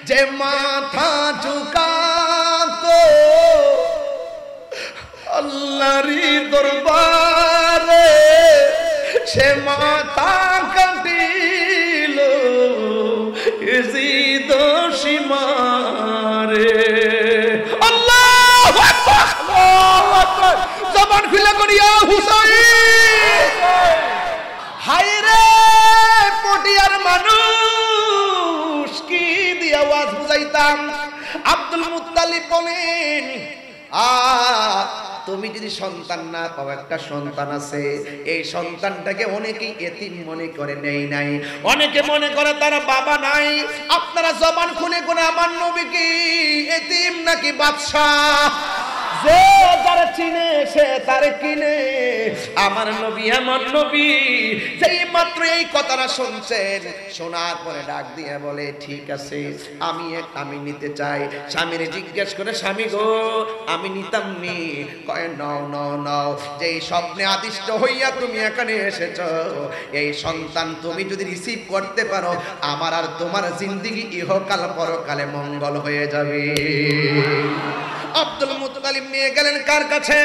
যে মাথা ঝুকাতো আল্লাহরই দরবারে সে মাথা কাটিল ইজিদ সীমারে। আল্লাহু আকবার, আল্লাহু আকবার। জবান খুলে করিয়া হুসাইন। হায় রে পটিয়ার মানুষ কি দিয়ে আওয়াজ বুঝাইতাম। আব্দুল মুত্তালিব বলেন, তুমি যদি সন্তান না পাও, একটা সন্তান আছে, এই সন্তানটাকে অনেকেই এতিম মনে করে নেই নাই, অনেকে মনে করে তার বাবা নাই। আপনারা জবান খুলে কোন আমার নবী কি এতিম নাকি বাদশাহ? যে যারা চিনে সে তারে কিনে। আমার নবী এমন নবী যেই মাত্র এই কথাটা শুনছেন, শোনার পরে ডাক দিয়ে বলে, ঠিক আছে আমি নিতে চাই। স্বামীর জিজ্ঞেস করে, স্বামী গো আমি নিতাম নি। কয় নাও নাও নাও। যেই স্বপ্নে আদিষ্ট হইয়া তুমি এখানে এসেছ, এই সন্তান তুমি যদি রিসিভ করতে পারো, আমার আর তোমার জিন্দেগি ইহকাল পরকালে মঙ্গল হয়ে যাবে। আব্দুল মুত্তালিব নিয়ে গেলেন কার কাছে?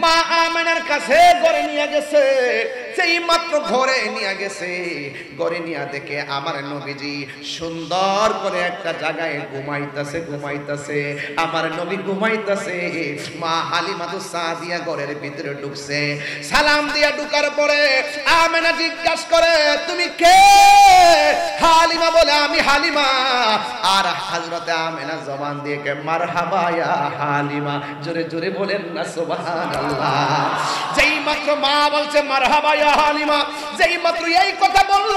মা আমেনার কাছে। ঘরে নিয়ে গেছে। সেই মাত্র ঘরে নিয়ে গেছে, ঘরে নিয়ে দেখে আমার নবীজি সুন্দর করে একটা জায়গায় ঘুমাইতেছে। আমার নবী ঘুমাইতেছে। মা হালিমাতুস সাদিয়া ঘরের ভিতরে ঢুকছে। সালাম দিয়া ঢুকার পরে আমেনা জিজ্ঞাসা করে, তুমি কে? হালিমা বলে, আমি হালিমা। আর হযরতে আমেনা জবান দিয়ে কে মারহাবা ইয়া হালিমা। জোরে জোরে বলেন না সুবহানাল্লাহ। যেই মাত্র মা বলছে মারহাবা ইয়া হালিমা, যেই মাত্র এই কথা বলল,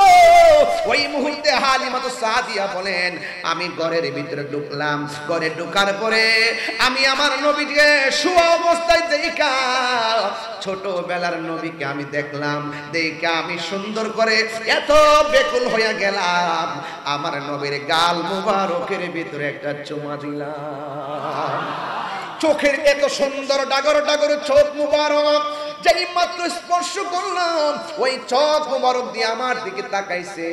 ওই মুহূর্তে হালিমা তো সাদিয়া বলেন, আমি ঘরের ভিতরে ঢুকলাম। ঘরে ঢোকার পরে আমি আমার নবীকে শুয়া অবস্থায় দেখা, ছোটবেলার নবীকে আমি দেখলাম। দেখে আমি সুন্দর করে এত বেকুল হয়ে গেলাম, আমার নবীর গাল মুবারকের ভিতরে একটা চুমা দিলাম। চোখের এত সুন্দর ডাগর ডাগর চোখ মুবারক, যেই মাত্র স্পর্শ করলাম, ওই চোখ মুবারক দিয়ে আমার দিকে তাকাইছে।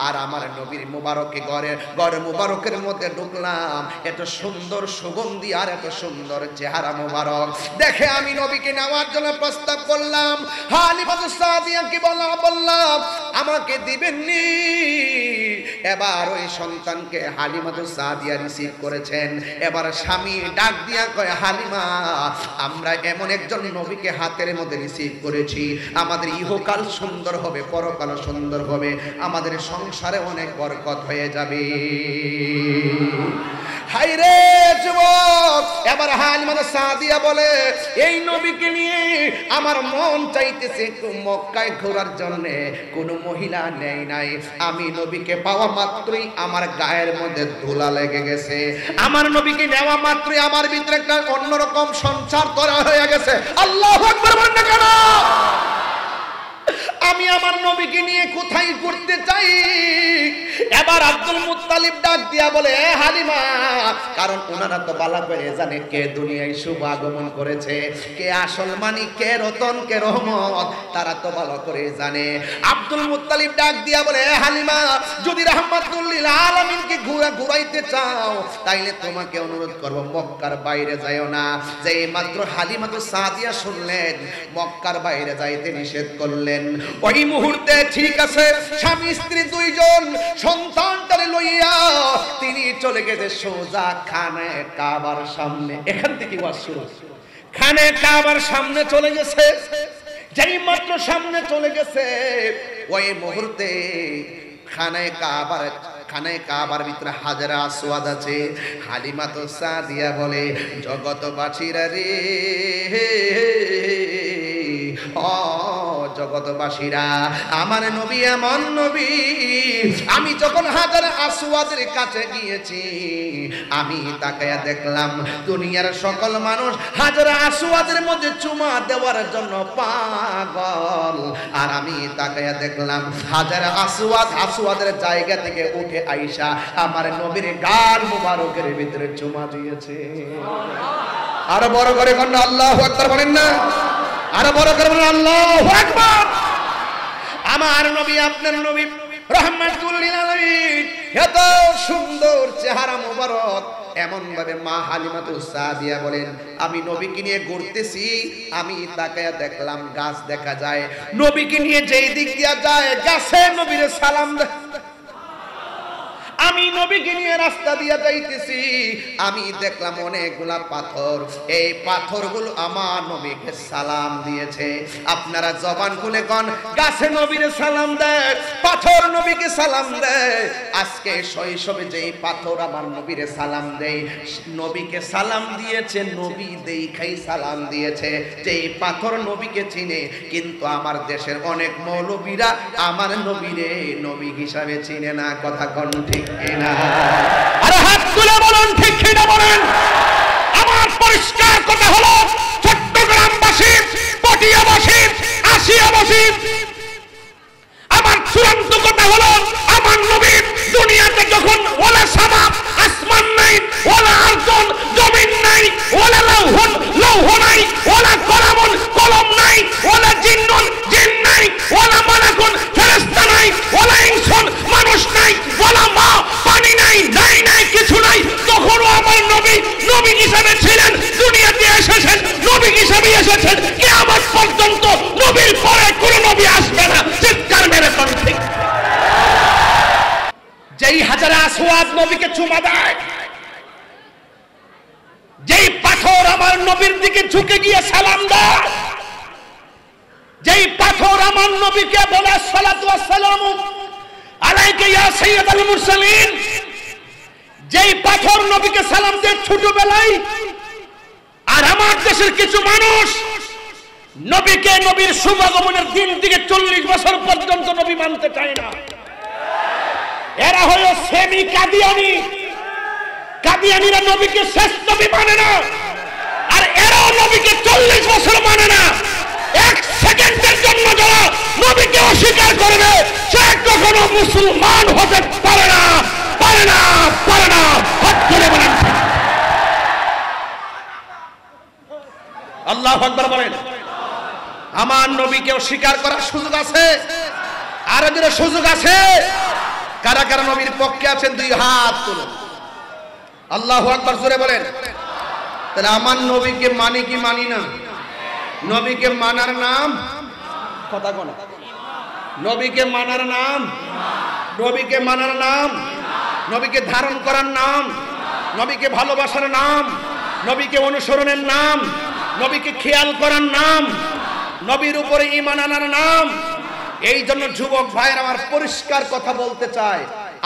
আর আমার নবীর মুবারকে ঘরে মুবারকের মধ্যে ঢুকলাম। এত সুন্দর সুগন্ধি আর এত সুন্দর চেহারা মুবারক দেখে আমি নবীকে নেওয়ার জন্য প্রস্তাব করলাম। হালিমাতুস সাদিয়াকে বললাম, আমাকে দিবেননি? এবার ওই সন্তানকে হালিমাতুস সাদিয়া রিসিভ করেছেন। এবার স্বামী ডাক দিয়া কয়, হালিমা আমরা এমন একজন নবীকে হাতের মধ্যে রিসিভ করেছি, আমাদের ইহকাল সুন্দর হবে, পরকাল সুন্দর হবে, আমাদের সংসারে অনেক বরকত হয়ে যাবে। হায় রে যুবক! এবার হালিমাতুস সাদিয়া বলে, এই নবীকে নিয়ে আমার মন চাইতেছে একটু মক্কায় ঘোরার জন্য, কোনো মহিলা নেই নাই। আমি নবীকে পাওয়া মাত্রই আমার গায়ের মধ্যে ধুলা লেগে গেছে। আমার নবীকে নেওয়া মাত্রই আমার ভিতরে একটা অন্যরকম সঞ্চার করা হয়ে গেছে। আল্লাহু আকবার বলেন না কেন? আমি আমার নবীকে নিয়ে কোথায় ঘুরতে চাই। এবার আব্দুল মুত্তালিব ডাক দিয়া বলে, হালিমা, কারণ ওনারা তো বালা করে জানে কে দুনিয়ায় শুভ আগমন করেছে, কে আসল মানি, কে রতন, কে রহমত, তারা তো ভালো করে জানে। আব্দুল মুত্তালিব ডাক দিয়া বলে, হালিমা, যদি রাহমাতুল লিল আলামিনকে ঘুরাইতে চাও, তাইলে তোমাকে অনুরোধ করব মক্কার বাইরে যাইও না। যেই মাত্র হালিমাতুস সাদিয়া শুনলেন মক্কার বাইরে যাইতে নিষেধ করলেন, ওই মুহূর্তে ঠিক আছে স্বামী স্ত্রী দুইজন সন্তানটারে লইয়া তিনি চলে গেছে সোজা খানে কাবার সামনে। এখান থেকে ওয়াজ শুরু। খানে কাবার সামনে চলে গেছে। যেই মাত্র সামনে চলে গেছে, ওই মুহূর্তে খানে কাবার ভিতরে হাজরা আসওয়াদ আছে। হালিমাতুস সাদিয়া বলে, জগৎবাসীরা রে, ও জগৎবাসীরা, আমার নবী এমন নবী, আমি যখন হাজার আসওয়াদের কাছে গিয়েছি, আমি তাকায়া দেখলাম দুনিয়ার সকল মানুষ হাজার আসওয়াদের মধ্যে চুমা দেওয়ার জন্য পাগল। আর আমি তাকায়া দেখলাম হাজার আসওয়াদের জায়গা থেকে উঠে আইসা আমার নবীর গাল মুবারকের ভিতরে চুমা দিয়েছে। আরো বড় করে বলেন আল্লাহু আকবার বলেন না? আরো বড় করে বলেন আল্লাহু আকবার। আমার নবী আপনার নবী রাহমাতুল লিল আলামিন, এত সুন্দর চেহারা মোবারক। এমন ভাবে মা হালিমাতুস সাদিয়া বলেন, আমি নবীকে নিয়ে ঘুরতেছি, আমি তাকায়া দেখলাম গাছ দেখা যায়। নবীকে নিয়ে যেই দিক দিয়া যায় গাছে নবীরে সালাম দেয়। আমি নবীকে নিয়ে রাস্তা দিয়া যাইতেছি, আমি দেখলাম অনেকগুলা পাথর, এই পাথরগুলো আমার নবীকে সালাম দিয়েছে। আপনারা জবান খুলে কোন, গাছে নবীরে সালাম দেয়, পাথর নবীকে সালাম দেয়। আজকে শৈশবে যেই পাথর আমার নবীরে সালাম দেয়, নবীকে সালাম দিয়েছে, নবী দেখাই সালাম দিয়েছে। যেই পাথর নবীকে চিনে, কিন্তু আমার দেশের অনেক মৌলবীরা আমার নবীরে নবী হিসাবে চিনে না। কথা কোন ঠিক কিনা? আরে হাত তুলে বলুন ঠিক কিনা বলেন। আমার পরিষ্কার কথা হলো, চট্টগ্রামবাসী, পটিয়াবাসী, আসিয়াবাসী, আমার চূড়ান্ত কথা হলো, আমার নবী দুনিয়াতে যখন ওলা সামা আসমান নাই, ওলা আরজন জমিন নাই, ওলা লাউহুন লৌহ নাই, ওলা কলামুন কলম নাই, ওলা জিন্নুন জিন নাই, ওলা মালাকুন ফেরেশতা নাই, ওলা ইনসান মানুষ নাই, ওলা মা পানি নাই, নাই নাই কিছু নাই। তখনও আমার নবী নবী হিসেবে ছিলেন, দুনিয়াতে এসেছেন নবী হিসেবে এসেছেন। কিয়ামত পর্যন্ত নবীর পরে কোনো নবী আসবে না। চিৎকার মেরে কোন ঠিক? যেই হাজারে আসওয়াদ নবীকে চুমা দেয়, যেই পাথর আমার নবীর দিকে ঝুঁকে গিয়ে সালাম দেয়, যেই পাথর আমার নবীকে বলে সালাতু ওয়াস সালামু আলাইকা ইয়া সাইয়্যিদাল মুরসালিন, যেই পাথর নবীকে সালাম দেয় ছোটবেলায়। আর আমার দেশের কিছু মানুষ নবীকে নবীর শুভাগমনের দিন থেকে 40 বছর পর্যন্ত নবী মানতে চায় না। এরা হলো সেমি কাদিয়ানি। কাদিয়ানিরা নবীকে শেষ নবী মানে না, আর এরাও নবীকে 40 বছর মানে না। এক সেকেন্ডের জন্য যারা নবীকে অস্বীকার করবে, সে কখনো মুসলমান হতে পারে না, পারে না, পারে না। হাত তুলে বলেন আল্লাহু আকবার বলেন। আমার নবীকে অস্বীকার করার সুযোগ আছে? আর এদের সুযোগ আছে? কারা কারা নবীর পক্ষে আছেন দুই হাত তুলুন। আল্লাহু আকবার জোরে বলেন। তাহলে আমার নবীকে মানি কি মানি না? নবীকে মানার নাম কথা কোন? নবীকে মানার নাম, নবীকে মানার নাম, নবীকে ধারণ করার নাম, নবীকে ভালোবাসার নাম, নবীকে অনুসরণের নাম, নবীকে খেয়াল করার নাম, নবীর উপরে ঈমান আনার নাম। এই জন্য যুবক ভাইয়ের আমার পরিষ্কার কথা বলতে চাই,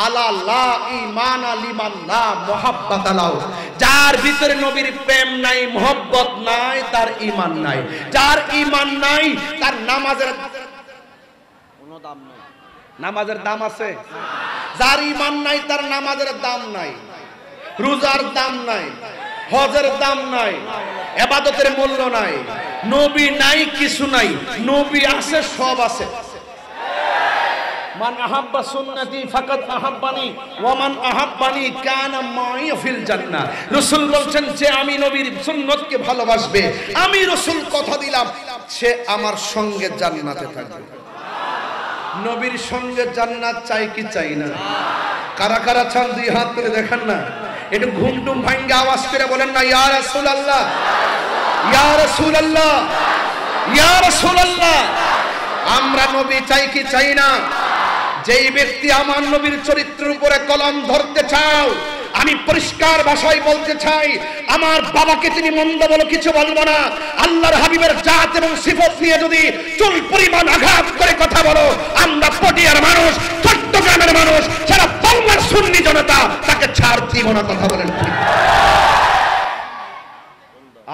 আলা লা ঈমানা লিমান লা মুহাব্বাতা লাহু। যার ভিতরে নবীর প্রেম নাই, মোহব্বত নাই, তার ঈমান নাই। যার ঈমান নাই, তার নামাজের কোনো দাম নাই। নামাজের দাম আছে? যার ঈমান নাই, তার নামাজের দাম নাই, রোজার দাম নাই, হজের দাম নাই, ইবাদতের মূল্য নাই। নবী নাই, কিছু নাই। নবী আছে, সব আছে। মান আহাব্বা সুন্নতি ফাকাদ আহাব্বানি ওয়া মান আহাব্বানি কানা মাই ফিল জান্নাহ। রাসূল বলেন, যে আমি নবীর সুন্নতকে ভালোবাসবে, আমি রাসূল কথা দিলাম, সে আমার সঙ্গে জান্নাতে থাকবে। নবীর সঙ্গে জান্নাত চাই কি চাই না? কারা কারা চান দুই হাত তুলে দেখান না। একটু ঘুমটুম ভাঙ্গা আওয়াজ করে বলেন না, ইয়া রাসূলুল্লাহ, ইয়া রাসূলুল্লাহ, ইয়া রাসূলুল্লাহ। আমরা নবী চাই কি চাই না? যেই ব্যক্তি আমার নবীর চরিত্রের উপরে কলম ধরতে চাও, আমি পরিষ্কার ভাষায় বলতে চাই, আমার বাবাকে তুমি মন্দ বলো, কিছু বলবো না। আল্লাহর হাবিবের জাত এবং সিফত নিয়ে যদি চুল পরিমাণ আঘাত করে কথা বলো, আমরা পটিয়ার মানুষ, চট্টগ্রামের মানুষ, সারা বাংলার সুন্নি জনতা তাকে ছাড় দিব না। কথা বলেন।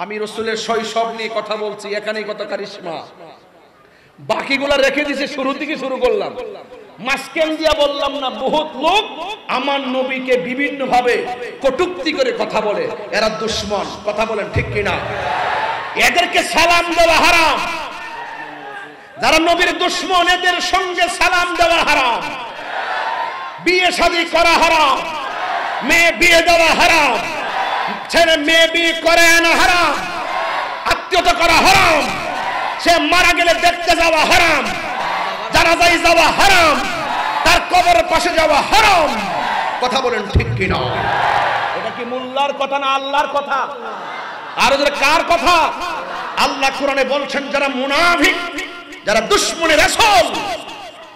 আমি রাসূলের শৈশব নিয়ে কথা বলছি, এখানেই কত কারিশমা। বাকিগুলা রেখে দিয়েছি, শুরু থেকে শুরু করলাম, মাঝখান দিয়া বললাম না। বহুত লোক আমার নবীকে বিভিন্ন ভাবে কটূক্তি করে কথা বলে, এরা দুশমন। কথা বলেন ঠিক কিনা? এদেরকে সালাম দেওয়া হারাম। যারা নবীর দুশমন, এদের সঙ্গে সালাম দেওয়া হারাম। বিয়ে শাদী করা হারাম, মেয়ে বিয়ে দেওয়া হারাম, ছেলে মেয়ে বিয়ে করে আনা হারাম, আত্মীয়তা করা হারাম, সে মারা গেলে দেখতে যাওয়া হারাম, জানাজায় যাওয়া হারাম, তার কবরের পাশে যাওয়া হারাম। কথা বলেন ঠিক কিনা? এটা কি মোল্লার কথা না আল্লাহর কথা? আর ওদের কার কথা? আল্লাহ কোরআনে বলছেন যারা মুনাফিক, যারা দুশমনে রাসূল,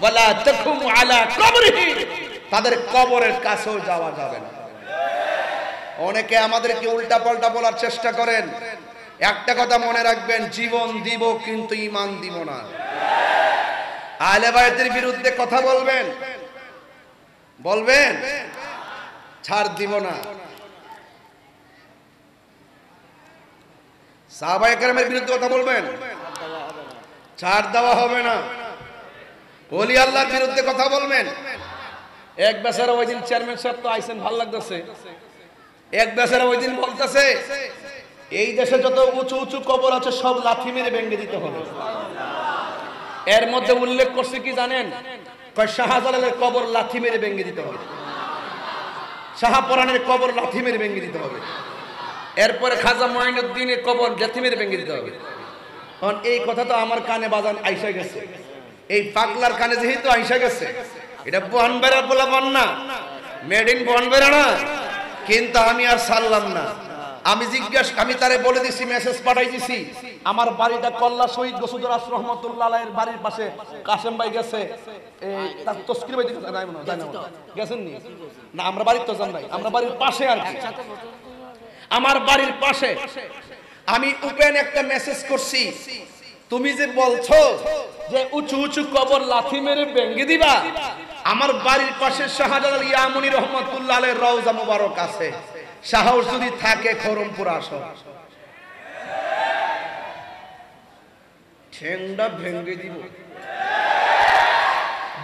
ওয়ালা তাকুম আলা কবরিহি, তাদের কবরের কাছেও যাওয়া যাবে না। অনেকে আমাদেরকে উল্টা পাল্টা বলার চেষ্টা করেন। একটা কথা মনে রাখবেন, জীবন দিব কিন্তু ঈমান দিব না। আহলে বায়তের বিরুদ্ধে কথা বলবেন, বলবেন, ছাড় দিব না। সাহাবায়ে কেরামের বিরুদ্ধে কথা বলবেন, ছাড় দেওয়া হবে না। ওলি আল্লাহর বিরুদ্ধে কথা বলবেন। এক বেচারা ওই দিন চেয়ারম্যান সাহেব তো আইছেন, ভালো লাগতেছে। এক বেচারা ওই দিন বলতেছে এই দেশে যত উঁচু উঁচু কবর আছে সব লাথি মেরে ভেঙে দিতে হবে। এর মধ্যে উল্লেখ করছে কি জানেন? কয় শাহজালালের কবর লাথি মেরে ভেঙে দিতে হবে, শাহপরানের কবর লাথি মেরে ভেঙে দিতে হবে, এরপরে খাজা মঈনুদ্দিনের কবর লাথি মেরে ভেঙে দিতে হবে। কারণ এই কথা তো আমার কানে বাজান আইসা গেছে, এই পাগলার কানে যেহেতু আইসা গেছে, এটা বনবেড়া বলা বন না, মেড ইন বনবেড়া না। কিন্তু আমি আর ছাড়লাম না। আমি তারে বলে দিছি, মেসেজ পাঠাই দিছি, আমার বাড়িটা কল্লা শহীদ গসুদরাস রহমতুল্লাহ আলাইহির বাড়ির পাশে। কাসেম ভাই গেছে, এই তার তসকির ভাই গেছেন নি? না, আমরা বাড়ির তো জান নাই, আমরা বাড়ির পাশে আর কি, আমার বাড়ির পাশে। আমি ওপেন একটা মেসেজ করছি, তুমি যে বলছো যে উঁচু উঁচু কবর লাথি মেরে ভেঙে দিবা, আমার বাড়ির পাশে শাহজালাল ইয়ামুনি রহমাতুল্লাহ আলাইহির রওজা মুবারক আছে, সাহস যদি থাকে খরমপুর আসো, ঠেংডা ভেঙে দিব,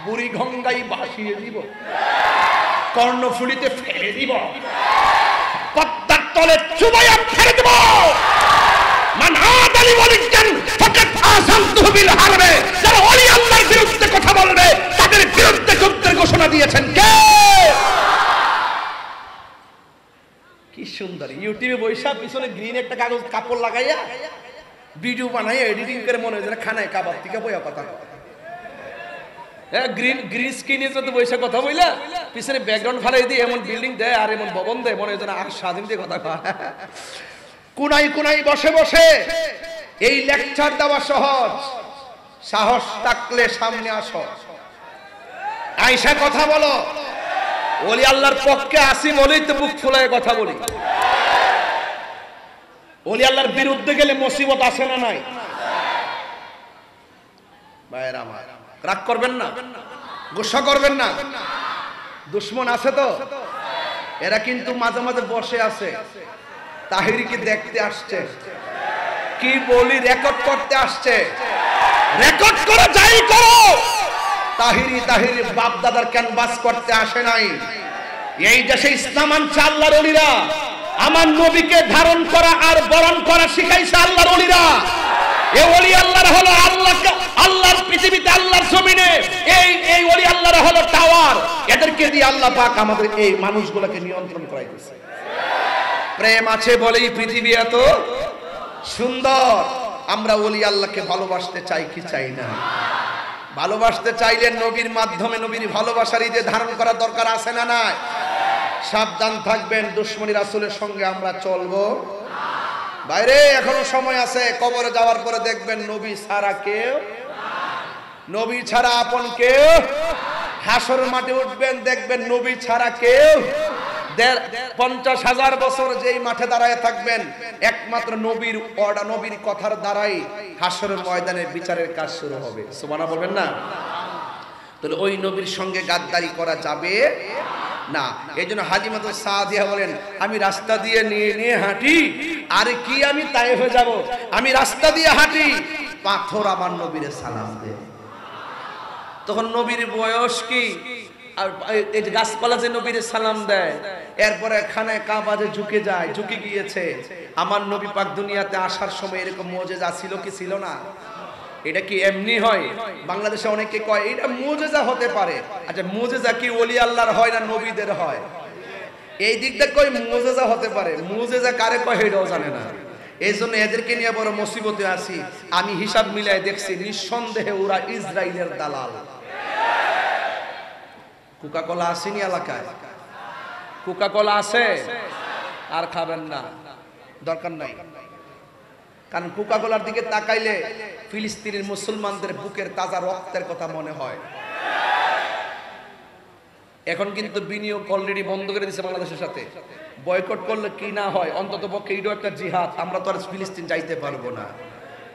বুড়ি গঙ্গাই ভাসিয়ে দিব, কর্ণফুলিতে ফেলে দিব, পদ্মার তলে চুবাইয়া ফেলে দিব। মান আদালি ওয়ালিয়ান ফাকাত আযানতুহু বিল হারবে। যারা ওলি আল্লাহর বিরুদ্ধে কথা বলবে তাদের বিরুদ্ধে যুদ্ধের ঘোষণা দিয়েছেন কে? কি সুন্দর ইউটিউবে বৈশা পিছনে গ্রিন একটা কাগজ কাপড় লাগাইয়া ভিডিও বানাইয়া এডিটিং করে মনে হয় যেন খানায় কাবাব থেকে বইয়া কথা। গ্রিন স্ক্রিনে যত বৈশা কথা বইলা পিছনে ব্যাকগ্রাউন্ড ফালাই দিয়ে এমন বিল্ডিং দেয় আর এমন ভবন দেয় মনে হয় যেন আর স্বাধীন দিয়ে কথা কয়। কোনাই কোনাই বসে বসে এই লেকচার দেওয়া সহজ, সাহস থাকলে সামনে আসো, আয়েশা কথা বলো। ওলি আল্লাহর পক্ষে আসি বলেই তো বুক ফুলায় কথা বলি। ওলি আল্লাহর বিরুদ্ধে গেলে মুসিবত আসে না নাই? ভাইরা আমার, রাগ করবেন না, গুসা করবেন না। দুশমন আছে তো, এরা কিন্তু মাঝে মাঝে বসে আছে, তাহিরিকে দেখতে আসছে, কি বলি রেকর্ড করতে আসছে। রেকর্ড করে যাই করো, তাহিরি বাপ দাদার ক্যানভাস করতে আসে নাই। এই দেশে ইসলাম আনছে আল্লাহর ওলিরা, আমার নবীকে ধারণ করা আর বরণ করা শিখাইছে আল্লাহর ওলিরা। এই ওলি আল্লাহর হলো আল্লাহর পৃথিবীতে, আল্লাহর জমিনে এই ওলি আল্লাহর হলো টাওয়ার। এদেরকে দিয়ে আল্লাহ পাক আমাদের এই মানুষগুলোকে নিয়ন্ত্রণ করাইতেছে। প্রেম আছে বলেই পৃথিবী এত সুন্দর। আমরা ওলি আল্লাহকে ভালোবাসতে চাই কি চাই না? ভালোবাসতে চাইলে নবীর মাধ্যমে নবীর ভালোবাসার ঈদে ধারণ করা দরকার আছে না নাই? সাবধান থাকবেন, দুশমনী রাসূলের সঙ্গে আমরা চলবো বাইরে। এখনো সময় আছে, কবরে যাওয়ার পরে দেখবেন নবী ছাড়া কেউ, নবী ছাড়া আপন কেউ। হাসরের মাঠে উঠবেন, দেখবেন নবী ছাড়া কেউ। 50,000 বছর যেই মাঠে দাঁড়ায় থাকবেন, একমাত্র নবীর অর্ডার, নবীর কথার দ্বারাই হাসরের ময়দানে বিচারের কাজ শুরু হবে। সুবহানাল্লাহ বলবেন না? তাহলে ওই নবীর সঙ্গে গাদ্দারি করা যাবে না। এই জন্য হালিমাতু সাদিয়া বলেন, আমি রাস্তা দিয়ে নিয়ে হাঁটি, আরে কি আমি তায়েফে যাব, আমি রাস্তা দিয়ে হাঁটি, পাথর আমার নবীরে সালাম দেয়। তখন নবীর বয়স কি, আর এই গাছপালা যে নবীর সালাম দেয়, এরপরে খানে কাবাজে ঝুঁকে যায়, ঝুঁকে গিয়েছে। আমার নবী পাক দুনিয়াতে আসার সময় এরকম মুজিজা ছিল কি ছিল না? এটা কি এমনি হয়? বাংলাদেশে অনেকে কয় এটা মুজিজা হতে পারে। আচ্ছা, মুজিজা কি ওলি আল্লাহর হয় না নবীদের হয়? এই দিকটা কই মুজিজা হতে পারে, মুজিজা কারে কয় এটাও জানে না। এই জন্য এদেরকে নিয়ে বড় মুসিবতে আছি। আমি হিসাব মিলাই দেখছি, নিঃসন্দেহে ওরা ইসরাইলের দালাল। কোকা কোলা আসেনি এলাকায়? কোকা কোলা আছে? আর খাবেন না, দরকার নাই। কারণ কোকা কোলার দিকে তাকাইলে ফিলিস্তিনের মুসলমানদের বুকের তাজা রক্তের কথা মনে হয়। এখন কিন্তু বিনিয়োগ অলরেডি বন্ধ করে দিয়েছে বাংলাদেশের সাথে। বয়কট করলে কি না হয়, অন্তত পক্ষে এইটাও একটা জিহাদ। আমরা তো আর ফিলিস্তিন যাইতে পারবো না।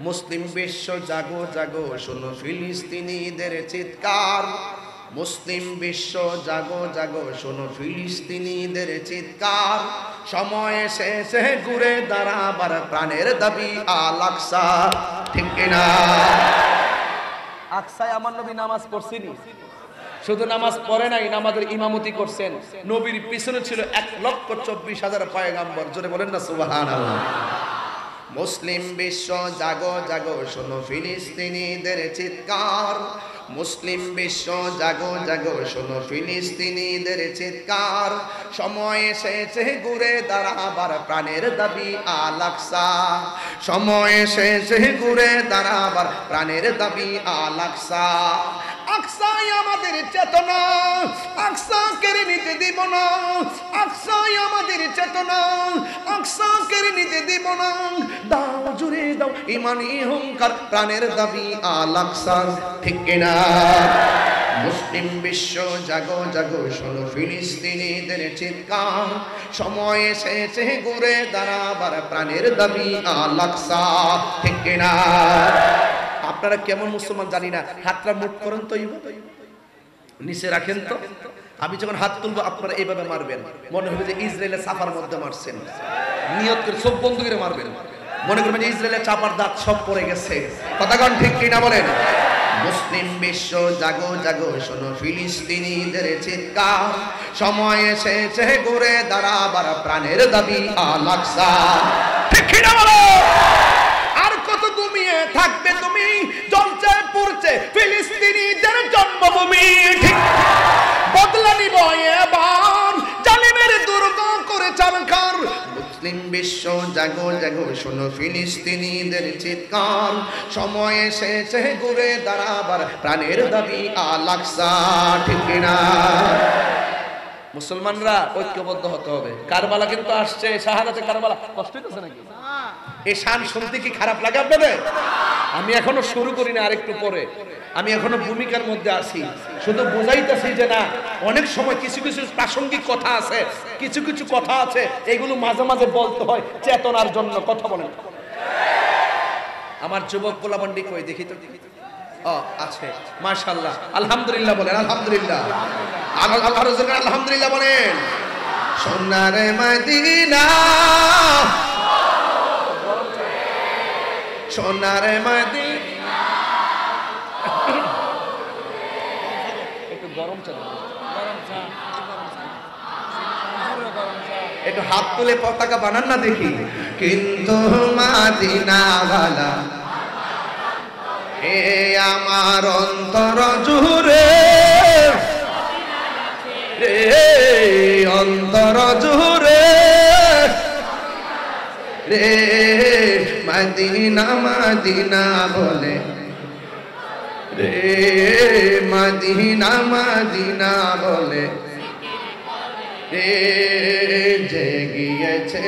মুসলিম বিশ্ব জাগো জাগো, শোনো ফিলিস্তিনিদের চিৎকার। মুসলিম বিশ্ব জাগো জাগো, শোনো ফিলিস্তিনিদের চিৎকার। সময় এসেছে ঘুরে দাঁড়াবার, প্রাণের দাবি আল আকসা। ঠিক কিনা? আকসায় আমার নবী নামাজ পড়ছেনি, শুধু নামাজ পড়ে নাই, নামাজের ইমামতি করছেন। নবীর পিছনে ছিল 1,24,000 পয়গাম্বর। জোরে বলেন না সুবহানাল্লাহ। মুসলিম বিশ্ব জাগো জাগো, শোনো ফিলিস্তিনিদের চিৎকার। মুসলিম বিশ্ব জাগো জাগো, শোনো ফিলিস্তিনিদের চিৎকার। সময় এসেছে ঘুরে দাঁড়াবার, প্রাণের দাবি আল আকসা। সময় এসেছে ঘুরে দাঁড়াবার, প্রাণের দাবি আল আকসা। আকসাই আমাদের চেতনা, আকসা কেড়ে নিতে দিব না। আকসাই আমাদের চেতনা, আকসা কেড়ে নিতে দিব না। দাও জুড়ে দাও ইমানি হুঙ্কার, প্রাণের দাবি আল আকসা। ঠিক কিনা? মুসলিম বিশ্ব জাগো জাগো, শোনো ফিলিস্তিনিদের চিৎকার। সময় এসেছে ঘুরে দাঁড়াবার, প্রাণের দাবি আল আকসা। ঠিক কিনা? আপনারা কেমন মুসলমান জানি না, হাতটা মুঠ করেন তো, নিচে রাখেন তো। আমি যখন হাত তুলবো আপনারা এইভাবে মারবেন, মনে হবে যে ইসরায়েলের চাপার মধ্যে মারছেন। নিয়ত করে চোখ বন্ধ করে মারবেন, মনে করবেন যে ইসরায়েলের চাপার দাঁত সব পড়ে গেছে। কথাগণ ঠিক কিনা বলেন? মুসলিম বিশ্ব জাগো জাগো, শোনো ফিলিস্তিনিদের চিৎকার। সময় এসেছে ঘুরে দাঁড়াবার, প্রাণের দাবি আল আকসা। ঠিক কিনা বলো? আর কত ঘুমিয়ে থাকবে তুমি? জ্বলছে পুড়ছে ফিলিস্তিনিদের জন্মভূমি। ঠিক বদলা নিব এবার, জালিমের দুর্গ করে চারখার। মুসলিম বিশ্ব জাগো জাগো, শোনো ফিলিস্তিনিদের চিৎকার। সময় এসেছে ঘুরে দাঁড়াবার, প্রাণের দাবি আল আকসা। ঠিক কিনা? মুসলমানরা ঐক্যবদ্ধ হতে হবে। কারবালা কিন্তু আসছে, শাহাদাতে কারবালা। কষ্ট হইতেছে নাকি? এই শান শুনতে কি খারাপ লাগে আপনাদের? আমি এখনো শুরু করি না, আরেকটু পরে। আমি এখনো ভূমিকার মধ্যে আছি, শুধু বোঝাইতেছি যে না, অনেক সময় কিছু কিছু প্রাসঙ্গিক কথা আছে, কিছু কিছু কথা আছে, এগুলো মাঝে মাঝে বলতে হয় চেতনার জন্য। কথা বলেন। আমার যুবক পোলাবন্ডি কই দেখি তো। আছে, মাশাআল্লাহ, আলহামদুলিল্লাহ বলেন। আলহামদুলিল্লাহ, আলহামদুলিল্লাহ বলেন। সোনার মদিনা, সোনার মদিনা। একটু গরম চা, একটু হাত তুলে পতাকা বানান না দেখি। কিন্তু মদিনা ওয়ালা, এ আমার অন্তর জুড়ে রে, অন্তর জুড়ে রে, মদিনা মদিনা বলে রে, মদিনা মদিনা বলে রে। যে গিয়েছে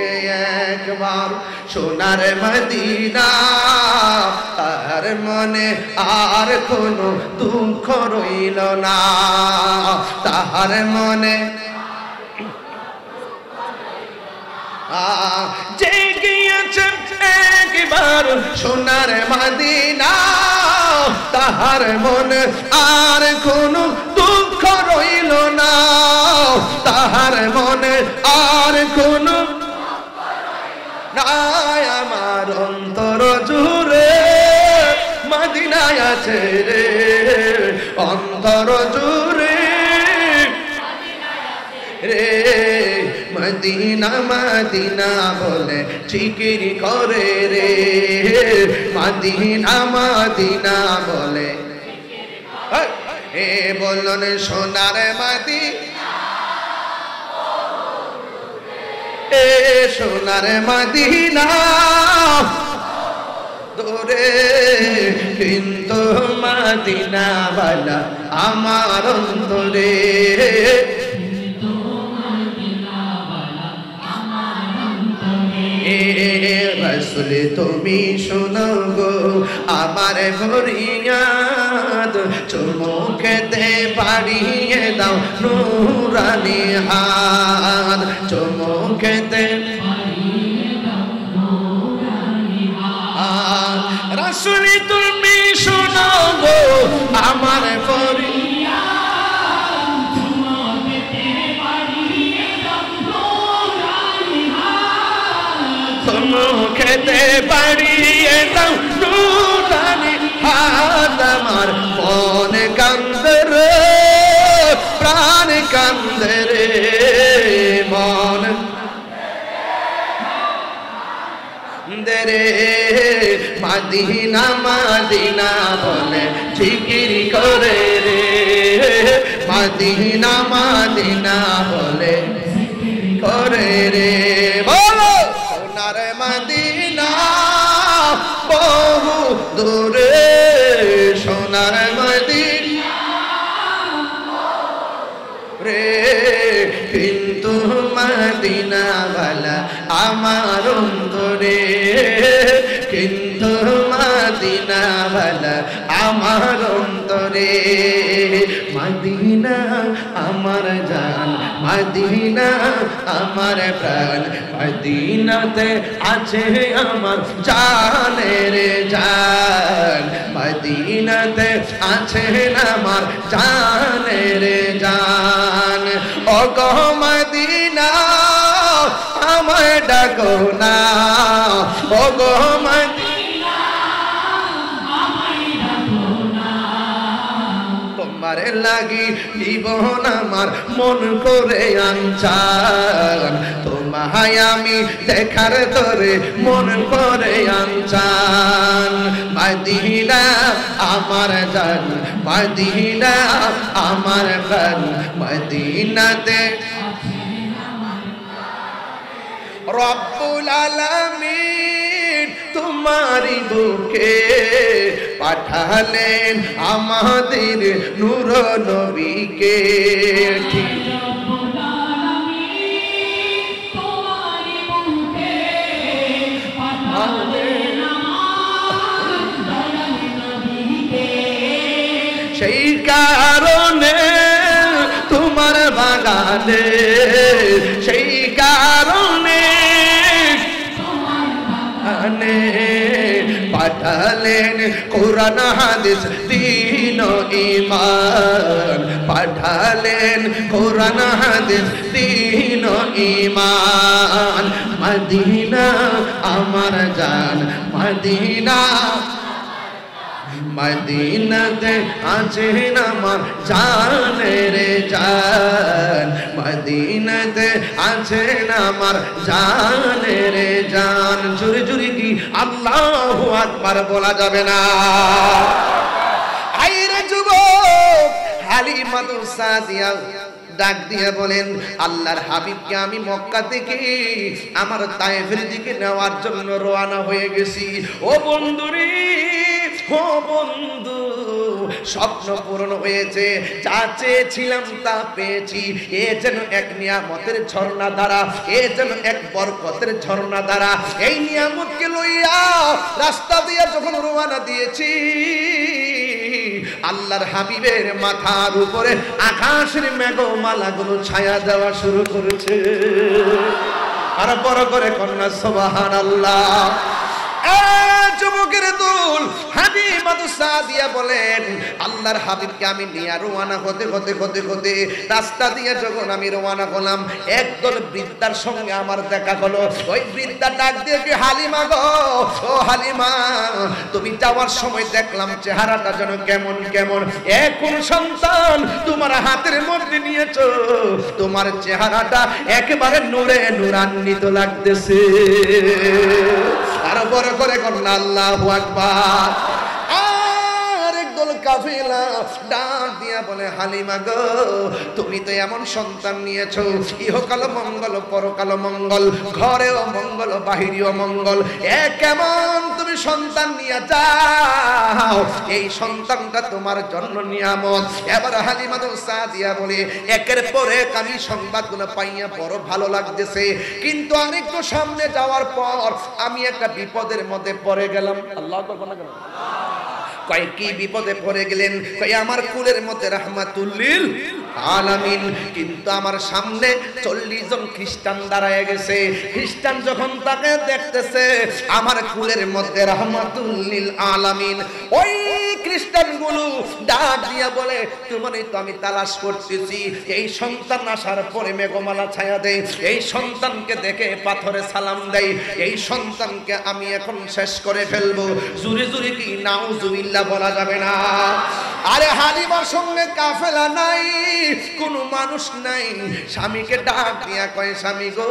একবার সোনার মদিনা, তার মনে আর কোনো দুঃখ রইল না। তাহার মনে যে গিয়েছে একবার সোনার মদিনা, তাহার মনে আর কোনো দুঃখ রইল না। তাহার মনে আর কোনো না। আমার অন্তর জুড়ে মদিনায় আছে রে, অন্তর জুড়ে রে, মদিনা মদিনা বলে জিকির করে রে, মদিনা মদিনা বলে। এ বলুন সোনার মদিনা, এ সোনার মদিনা দূরে কিন্তু মদিনাওয়ালা আমার অন্তরে রসুল তুমি শোনো গো আমার ফরিয়াদ চুমু খেতে বাড়িয়ে দাও নুরানি হাত চুমু খেতে রসুল তুমি শোনো গো আমার ফরিয়াদ চুমু খেতে বাড়িয়ে দাও নুরানি হাত আমার মন কান্দে রে প্রাণ কান্দে রে মন রে মদিনা মদিনা বলে জিকির করে রে মদিনা মদিনা বলে করে রে বলো সোনার মদিনা বহু দূরে সোনার মদিনা রে কিন্তু মদিনাওয়ালা আমার অন্তরে কিন্তু মদিনাওয়ালা আমার অন্তরে মদিনা আমার জান মদিনা আমার প্রাণ মদিনাতে আছে আমার জানের জান মদিনাতে আছে আমার জানের জান ও গো মদিনা আমায় ডাকো না ও গো মদিনা আমায় ডাকো না তোমার লাগি জীবন আমার মন করে আনচান তোমায় আমি দেখার তোরে মন করে আনচান মদিনা আমার জান মদিনা আমার প্রাণ মদিনাতে রব্বুল আলামিন তোমারি বুকে পাঠালেন আমাদের নূর নবীকে রব্বুল আলামিন তোমারি বুকে পাঠালেন আমাদের নবীকে সেই কারণে তোমার বাগানে সেই কারণে পাঠালেন কোরআন হাদিস দ্বীন ঈমান পাঠালেন কোরআন হাদিস দ্বীন ঈমান মদিনা আমার জান মদিনা মদিনাতে আছেন আমার জানের জান মদিনাতে আছেন আমার জানের জান জোরে জোরে কি আল্লাহু আকবার বলা যাবে না আইরে যুবক হালিমা সাদিয়া ডাক দিয়ে বলেন আল্লাহর হাবিবকে আমি মক্কা থেকে আমার তায়েফের দিকে নেওয়ার জন্য রওনা হয়ে গেছি ও বন্ধুরে ও বন্ধু স্বপ্ন পূরণ হয়েছে যা চেয়েছিলাম তা পেয়েছি এ যেন এক নিয়ামতের ঝর্ণা দ্বারা এ যেন এক বরকতের ঝর্ণা দ্বারা এই নিয়ামতকে লইয়া রাস্তা দিয়ে যখন রওনা দিয়েছি আল্লাহর হাবিবের মাথার উপরে আকাশের মেঘমালাগুলো ছায়া দেওয়া শুরু করেছে আর বড় করে কন্যা সুবহানাল্লাহ যুবকের দল হালিমা সাদিয়া বলেন আল্লাহর হাবিবকে আমি নিয়ে রওনা হতে রাস্তা দিয়ে যখন আমি রওনা হলাম একদল বৃদ্ধার সঙ্গে আমার দেখা হলো ওই বৃদ্ধা ডাক দিয়ে কি হালিমা গো ও হালিমা তুমি যাওয়ার সময় দেখলাম চেহারাটা যেন কেমন কেমন এখন সন্তান তোমার হাতের মধ্যে নিয়েছো তোমার চেহারাটা একেবারে নূরে নূরান্বিত লাগতেছে আর বড় করে কন্যা আল্লাহু আকবার দল কাফেলা ডাক দিয়া বলে হালিমা গো তুমি তো এমন সন্তান নিয়েছো ইহকাল মঙ্গল পরকাল মঙ্গল ঘরেও মঙ্গল বাহিরেও মঙ্গল কেমন তুমি সন্তান নিয়ে যাও এই সন্তানটা তোমার জন্য নিয়ামত। এবার হালিমা সাদিয়া বলে একের পর এক আমি সংবাদগুলো পাইয়া বড় ভালো লাগতেছে, কিন্তু আরেকটু সামনে যাওয়ার পর আমি একটা বিপদের মধ্যে পড়ে গেলাম। আল্লাহু আকবার বলা গেল। কয় কি বিপদে পড়ে গেলেন? কয় আমার কুলের মধ্যে রাহমাতুল লিল আলামিন, কিন্তু আমার সামনে 40 জন খ্রিস্টান দাঁড়ায় গেছে। খ্রিস্টান যখন তাকে দেখতেছে আমার কুলের মধ্যে রাহমাতুল লিল আলামিন, ওই খ্রিস্টানগুলো ডাক দিয়া বলে তোমারই তো আমি তালাশ করতেছি। এই সন্তান আসার পরে মেঘমালা ছায়া দেয়, এই সন্তানকে দেখে পাথরে সালাম দেয়, এই সন্তানকে আমি এখন শেষ করে ফেলবো। জুরি জুরি কি নাউজুবিল্লাহ বলা যাবে না? আরে হালিমার সঙ্গে কাফেলা নাই, কোনো মানুষ নাই। স্বামীকে ডাক দিয়া কয় স্বামী গো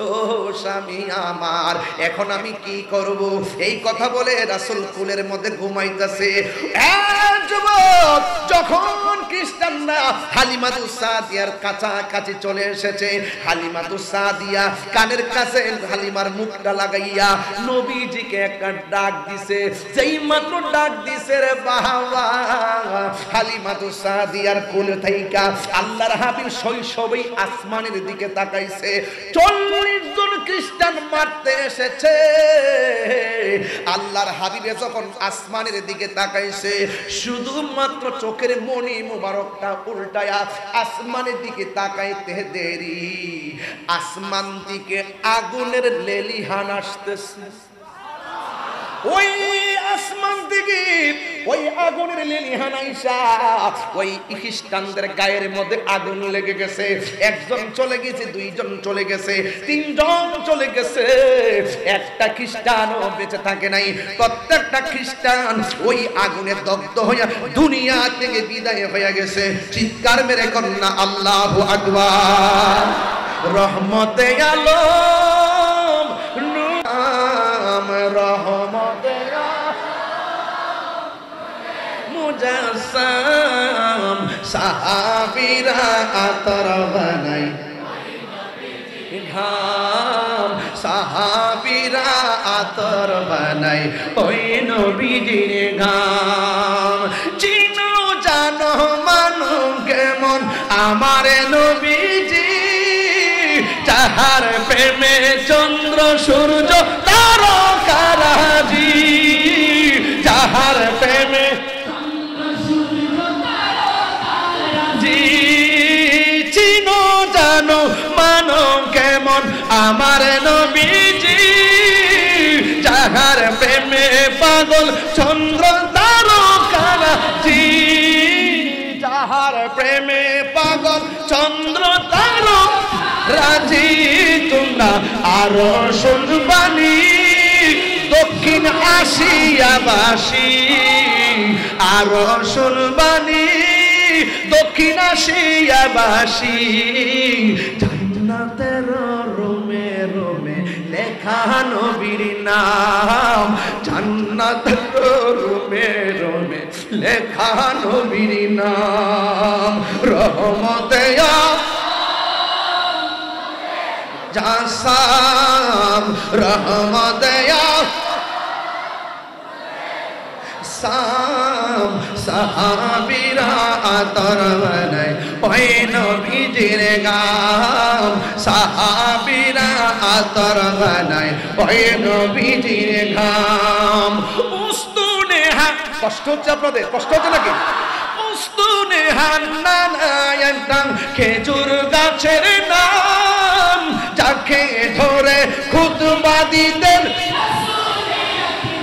ও স্বামী আমার এখন আমি কি করব? এই কথা বলে রাসূল কুলের মধ্যে ঘুমাইতেছে। যুবক যখন খ্রিস্টানরা হালিমাতু সাদিয়ার কাছাকাছি চলে এসেছে, হালিমাতু সাদিয়া কানের কাছে হালিমার মুখটা লাগাইয়া নবীজিকে একটা ডাক দিছে। যেই মাত্র ডাক দিছে রে বাবা, হালিমাতু সাদিয়ার কোল থাইকা আল্লাহর হাবিব শৈশবেই আসমানের দিকে তাকাইছে। 40 জন খ্রিস্টান মারতে এসেছে, আল্লাহর হাবিবে যখন আসমানের দিকে তাকাইছে শুধুমাত্র চোখের মনি মুবারকটা উল্টায়া আসমানের দিকে তাকাইতে দেরি, আসমান থেকে আগুনের লেলিহান আসতেছে। ওই আসমান থেকে ওই আগুনের লেলিহান আইসা ওই খ্রিস্টানদের গায়ের মধ্যে আগুন লেগে গেছে। একজন চলে গেছে, দুইজন চলে গেছে, তিনজন চলে গেছে, একটা খ্রিস্টানও বেঁচে থাকে নাই। প্রত্যেকটা খ্রিস্টান ওই আগুনে দগ্ধ হইয়া দুনিয়া থেকে বিদায় হয়ে গেছে। চিৎকার মেরে কন্যা আল্লাহু আকবার। রহমতে আলম নাম রহমতে মুজাসসাম সাহাবীরা আতর বানাই ঘাম, সাহাবীরা আতর বানাই ওই নবীজির ঘাম। চিনো জানো মানো কেমন আমার নবীজি, যাহার প্রেমে চন্দ্র সূর্য তারকারাজি, যাহার প্রেমে চিনো জানো মানো কেমন আমার নবীজি, যাহার প্রেমে পাগল চন্দ্র তারকারাজি, যাহার প্রেমে পাগল চন্দ্র তারকারাজি। তোমরা আরো শুনবানি দক্ষিণ আসিয়াবাসী, আরো শুনবানি দক্ষিণ আসিয়াবাসী, জান্নাতের রোমে রোমে লেখা নবীর নাম, জান্নাতের রোমে রোমে লেখা নবীর নাম। রহমতে জাসাম রহমতে সাম, সাহাবীরা আতর বানাই ওই নবীজির গাম, সাহাবীরা আতর বানাই ওই নবীজির ঘাম। উস্তুনে হান, কষ্ট হচ্ছে আপনাদের? কষ্ট হচ্ছে নাকি? উস্তুনে হান্নান খেজুর গাছের নাম, যাকে ধরে খুতবা দিতেন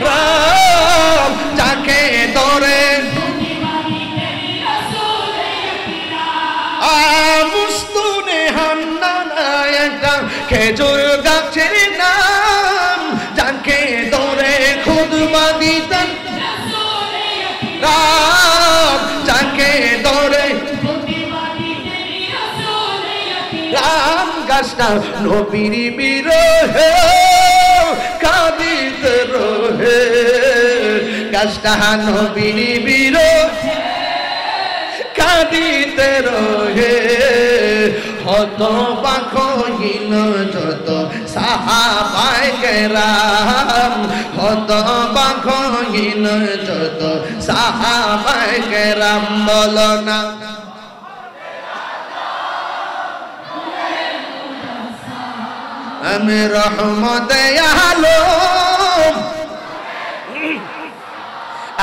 রাম, যাকে ধরে মুস্তুনে হান্নান খেজুর গাছের নাম, যাকে ধরে খুতবা দিতেন রাম, যাকে ধরে রাম। গাছটা নবীর বিরহে কাঁদিতে রহে, কাজটা নবীর বিরোধী কাঁদিতে রহে হত বাকহীন যত সাহাবায়ে কেরাম হত বাকহীন যত সাহাবায়ে কেরাম বলো না আমি রহমতে আলম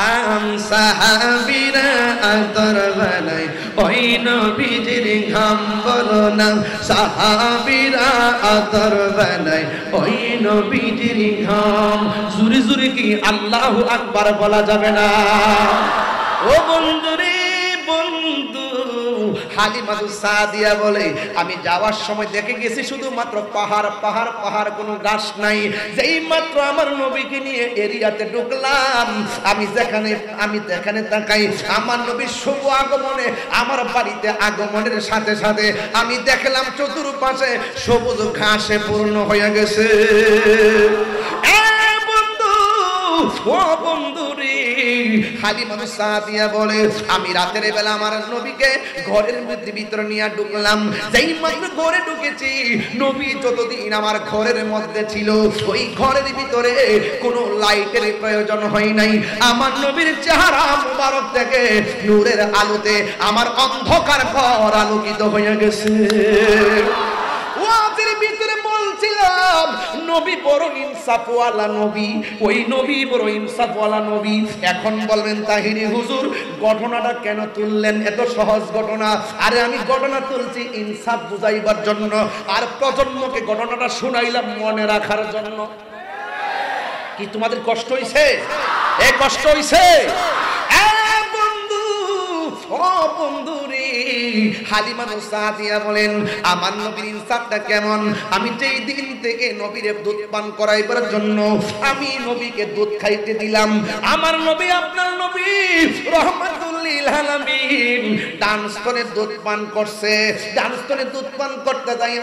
আম সাহাবীরা আতর বানাই ওই নবীজির ঘাম বলো না সাহাবীরা আতর বানাই ওই নবীজির ঘাম জুরি জুরি কি আল্লাহু আকবার বলা যাবে না ও বন্ধুরে বন্ধু হালিমাতু সাদিয়া বলে আমি যাওয়ার সময় দেখে গেছি শুধুমাত্র পাহাড় পাহাড় পাহাড়, কোনো গাছ নাই। যেই মাত্র আমার নবীকে নিয়ে এরিয়াতে ঢুকলাম, আমি যেখানে তাকাই আমার নবীর শুভ আগমনে, আমার বাড়িতে আগমনের সাথে সাথে আমি দেখলাম চতুর্পাশে সবুজ ঘাসে পূর্ণ হয়ে গেছে। ও বন্ধুরে হালিমাতু সাদিয়া বলে আমি রাতের বেলা আমার নবীকে ঘরের মধ্যে ভিতরে নিয়ে ঢুকলাম। যেই মাত্র ঘরে ঢুকেছি, নবী যতদিন আমার ঘরের মধ্যে ছিল ওই ঘরের ভিতরে কোনো লাইটের প্রয়োজন হয় নাই। আমার নবীর চেহারা মুবারক থেকে নূরের আলোতে আমার অন্ধকার ঘর আলোকিত হয়ে গেছে। ওয়াজের ভিতরে বলছিলাম নবী বড় ইনসাফওয়ালা নবী, ওই নবী বড় ইনসাফওয়ালা নবী। এখন বলবেন তাহিরি হুজুর ঘটনাটা কেন তুললেন? এত সহজ ঘটনা। আরে আমি ঘটনা তুলছি ইনসাফ বুঝাইবার জন্য, আর প্রজন্মকে ঘটনাটা শুনাইলাম মনে রাখার জন্য। কি তোমাদের কষ্ট হইছে? এ কষ্ট হইছে? ও বন্ধুরে হালিমাতু সাদিয়া বলেন আমার নবীর ইনসাফটা কেমন। আমি যেই দিন থেকে নবীরে দুধ পান করাইবার জন্য আমি নবীকে দুধ খাইতে দিলাম, আমার নবী আপনার নবী রহমাতুল লিল আলামিন ডান স্তনে দুধ পান করছে। ডান স্তনে দুধ পান করতে যাই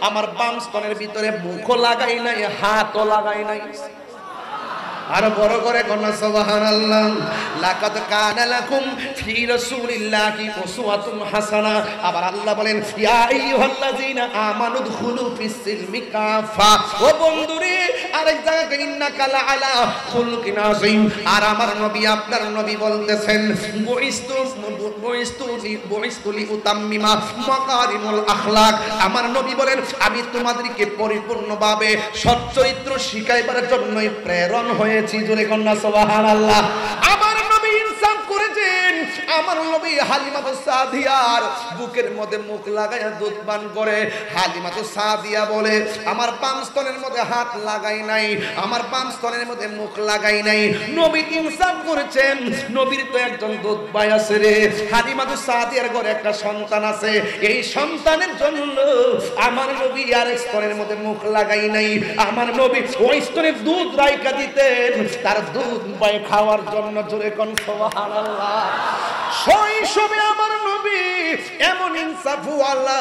আমার বাম স্তনের ভিতরে মুখও লাগাই নাই, হাতও লাগাই নাই। আর বড় করে কন্যা সুবহানাল্লাহ। লাকাদ কানা লাকুম ফি রাসূলিল্লাহি উসওয়াতুন হাসানা। আবার আল্লাহ বলেন ইয়া আইয়ুহাল্লাযীনা আমানু দুখুলু ফিস সিলমি কাফা। ও বন্ধুরে আরেক জায়গায় ইন্নাকা লাআলা খুলুকিন আযীম। আর আমার নবী আপনার নবী বলতেছেন বুইস্তু লিউতাম্মিমা মাকারিমুল আখলাক। আমার নবী বলেন আমি তোমাদেরকে পরিপূর্ণভাবে সচ্চরিত্র শিখাইবার জন্যই প্রেরণ হয়েছি। জোরে কন্যা সুবহানাল্লাহ। আমার নবী ইনসাফ করেছেন। আমার নবী হালিমাতু সাদিয়ার বুকের মধ্যে মুখ লাগাইয়া দুধ পান করে। হালিমাতু সাদিয়া বলে আমার বাম স্তনের মধ্যে হাত লাগাই নাই, আমার বাম স্তনের মধ্যে মুখ লাগাই নাই। নবী ইনসাফ করেছেন। নবীর তো একজন দুধ ভাই আছে রে। হালিমাতু সাদিয়ার ঘরে একটা সন্তান আছে, এই সন্তানের জন্য আমার নবী আরেক স্তনের মধ্যে মুখ লাগাই নাই। আমার নবী ওই স্তনে দুধ রাইখা দিতেন তার দুধ পায় খাওয়ার জন্য। জোরে কোন সুবহানাল্লাহ। শৈশবে আমার নবী এমন ইনসাফওয়ালা,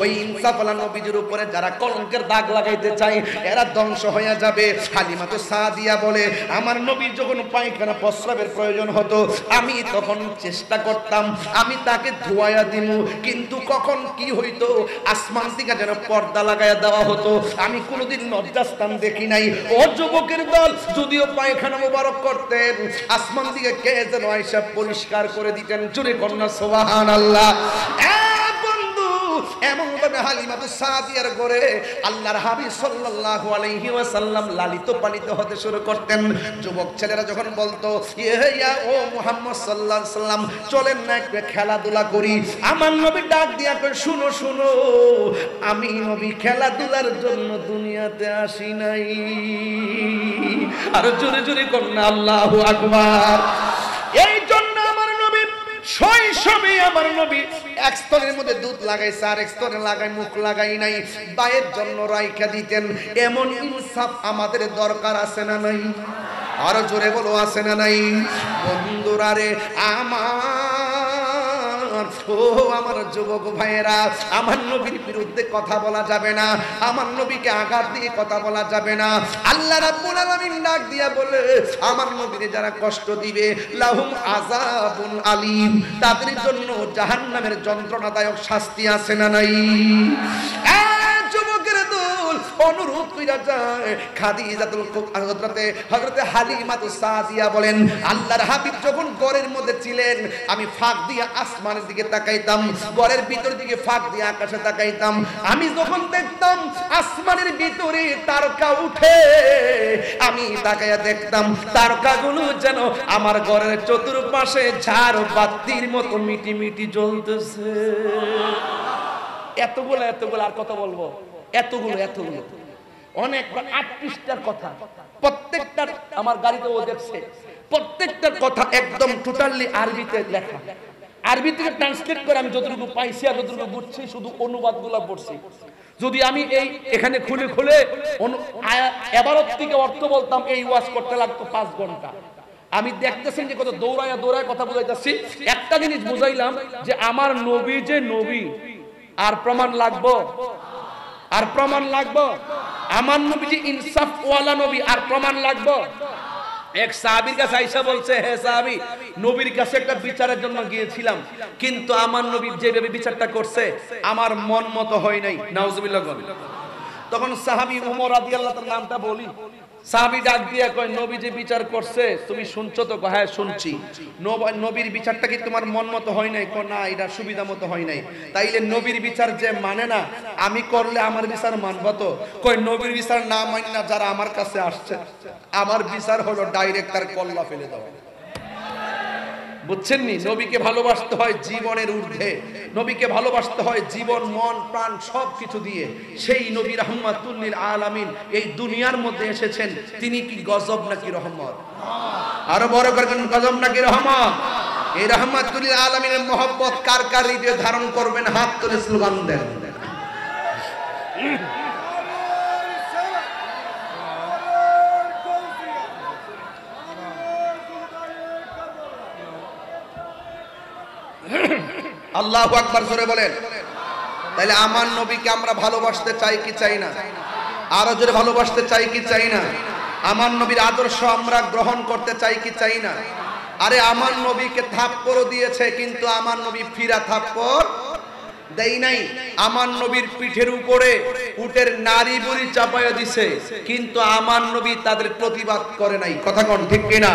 ওই ইনসাফওয়ালা নবীর উপরে যারা কলঙ্কের দাগ লাগাইতে চায় এরা ধ্বংস হয়ে যাবে। হালিমাতু সাদিয়া বলে আমার নবীর যখন পায়খানা প্রস্রাবের প্রয়োজন হতো আমি তখন চেষ্টা করতাম আমি তাকে ধোয়া দিব, কিন্তু কখন কি হইতো আসমান থেকে যেন পর্দা লাগাইয়া দেওয়া হতো। আমি কোনোদিন লজ্জাস্থান দেখি নাই। ও যুবকের দল, যদিও পায়খানা মোবারক করতেন আসমান থেকে কে যেন আয়েশা পরিষ্কার করে দিতেন। জোরে কন্যা সুবহানাল্লাহ। এমন ভাবে হালিমাতু সাদিয়ার ঘরে আল্লাহর হাবিব সাল্লাল্লাহু আলাইহি ওয়াসাল্লাম লালিত পালিত হতে শুরু করতেন। যুবক ছেলেরা যখন বলতো ইয়া ও মুহাম্মদ সাল্লাল্লাহু আলাইহি ওয়াসাল্লাম চলেন না একটু খেলাধুলা করি, আমার নবী ডাক দিয়া কই শুনো শুনো আমি নবী খেলাধুলার জন্য দুনিয়াতে আসি নাই। আর জোরে জোরে কন্যা আল্লাহু আকবার। এই জন্য আমার নবী শৈশবে আমার নবী এক স্তনের মধ্যে দুধ লাগাইছে আর এক স্তনে লাগাই মুখ লাগাই নাই, বায়ের জন্য রাইখা দিতেন। এমন ইনসাফ আমাদের দরকার আছে না নাই? আরো জোরে বলো আছে না নাই? বন্ধুরা রে আমার ও আমার যুবক ভাইয়েরা, আমার নবীর বিরুদ্ধে কথা বলা যাবে না, আমার নবীকে আঘাত দিয়ে কথা বলা যাবে না। আল্লাহ রাব্বুল আলামিন ডাক দিয়া বলে, আমার নবীরে যারা কষ্ট দিবে লাহুম আযাবুন আলীম, তাদের জন্য জাহান্নামের যন্ত্রণাদায়ক শাস্তি আছে না নাই? যুবকের দল অনুরোধ কইরা যায় খাদিজাতুল হযরতে হালিমাতুস সাদিয়া বলেন, আল্লাহর হাবিব যখন ঘরের মধ্যে ছিলেন আমি ফাঁক দিয়ে আসমানের দিকে তাকাইতাম, ঘরের ভিতর দিকে ফাঁক দিয়ে আকাশে তাকাইতাম, আমি যখন দেখতাম আসমানের ভিতরে তারকা উঠে, আমি তাকায়া দেখতাম তারকাগুলো যেন আমার ঘরের চতুর্পাশে ঝাড় বাতির মতো মিটি মিটি জ্বলতেছে। এতগুলো আর কথা বলবো, এতগুলো অনেক 8 পৃষ্ঠার কথা, প্রত্যেকটার আমার গাড়িতে ও দেখছে, প্রত্যেকটার কথা একদম টোটালি আরবিতে লেখা, আরবি থেকে ট্রান্সলেট করে আমি যতটুকু পাইছি আর যতটুকু বুঝছি শুধু অনুবাদগুলো পড়ছি। যদি আমি এই এখানে খুলে এবারত থেকে অর্থ বলতাম, এই ওয়াজ করতে লাগতো 5 ঘন্টা। আমি দেখতেছেন যে কত দৌড়ায় কথা বুঝাইতেছি। একটা জিনিস বুঝাইলাম যে আমার নবী যে নবী, আর প্রমাণ লাগবো, আর প্রমাণ লাগবো। আমার নবী যে ইনসাফ ওয়ালা নবী, আর প্রমাণ লাগবো। এক সাহাবীর কাছে আয়েশা বলছে, হে সাহাবী, নবীর কাছে একটা বিচারের জন্য গিয়েছিলাম, কিন্তু আমার নবী যেভাবে বিচারটা করছে আমার মন মতো হয় নাই। নাউজুবিল্লাহ। তখন সাহাবী ওমর রাদিয়াল্লাহু তাআলার নামটা বলি, সাহাবী ডাক দিয়া কয়, নবী যে বিচার করছে তুমি শুনছো তো? হ্যাঁ শুনছি। নবীর বিচারটা কি তোমার মন মতো হয় নাই? না, এটা সুবিধা মতো হয় নাই। তাইলে নবীর বিচার যে মানে না, আমি করলে আমার বিচার মানবো তো? কই নবীর বিচার না মানি না যারা আমার কাছে আসছে, আমার বিচার হলো ডাইরেক্ট তার কল্লা ফেলে দেওয়া। বুঝছেন নি? নবীকে ভালোবাসতে হয় জীবনের ঊর্ধ্বে, নবীকে ভালোবাসতে হয় জীবন মন প্রাণ সবকিছু দিয়ে। সেই নবী রাহমাতুল লিল আলামিন এই দুনিয়ার মধ্যে এসেছেন, তিনি কি গজব নাকি রহমত? আরো বড় করে গজব নাকি রহমত? এই রাহমাতুল লিল আলামিনের মহব্বত কার কার হৃদয়ে ধারণ করবেন? হাত তুলে স্লোগান দেন। আল্লাহু আকবার জোরে বলেন। তাহলে আমার নবীকে আমরা ভালোবাসতে চাই কি চাই না? আরো জোরে ভালোবাসতে চাই কি চাই না? আমার নবীর আদর্শ আমরা গ্রহণ করতে চাই কি চাই না? আরে আমার নবীকে থাপ্পড় দিয়েছে, কিন্তু আমার নবী ফিরা থাপ্পড় দেই নাই। আমার নবীর পিঠের উপরে উটের নারী বুড়ি চাপায়া দিছে, কিন্তু আমার নবী তাদের প্রতিবাদ করে নাই। কথা কোন ঠিক কিনা?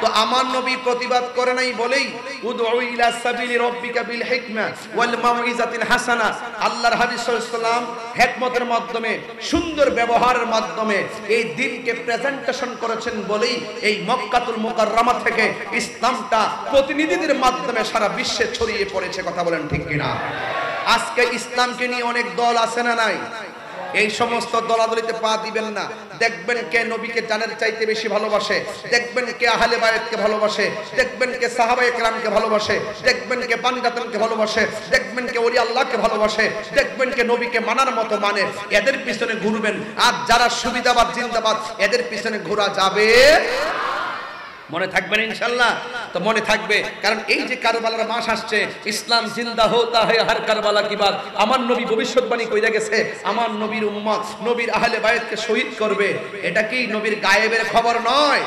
তো আমার নবী প্রতিবাদ করে নাই বলেই উদউ ইলা সাবিলি রাব্বিকা বিল হিকমা ওয়াল মাউইজাতিল হাসানা, আল্লাহর হাবিব সাল্লাল্লাহু আলাইহি ওয়াসাল্লাম হিকমতের মাধ্যমে, সুন্দর ব্যবহারের মাধ্যমে এই দ্বীনকে প্রেজেন্টেশন করেছেন বলেই এই মক্কাতুল মুকাররমা থেকে ইসলামটা প্রতিনিধিদের মাধ্যমে সারা বিশ্বে ছড়িয়ে পড়েছে। কথা বলেন ঠিক কিনা? আজকে ইসলামকে নিয়ে অনেক দল আছে না নাই? এই সমস্ত দলাদলিতে পা দিবেন না। দেখবেন কে নবীকে জানের চাইতে বেশি ভালোবাসে, দেখবেন কে আহলে বায়াতকে ভালোবাসে, দেখবেন কে সাহাবায়ে কেরামকে ভালোবাসে, দেখবেন কে পান্ডাতনকে ভালোবাসে, দেখবেন কে ওলি আল্লাহকে ভালোবাসে, দেখবেন কে নবীকে মানার মতো মানে। এদের পিছনে ঘুরবেন, আর যারা সুবিধাবাদ জিন্দাবাদ এদের পিছনে ঘোরা যাবে। মনে থাকবেন ইনশাআল্লাহ? তো মনে থাকবে, কারণ এই যে কারবালার মাস আসছে, ইসলাম জিন্দা হোতা है हर কারবালা কি বাত। আমার নবী ভবিষ্যৎবাণী কইরা গেছে, আমার নবীর উম্মত নবীর আহলে বায়াতকে শহীদ করবে। এটা কি নবীর গায়েবের খবর নয়,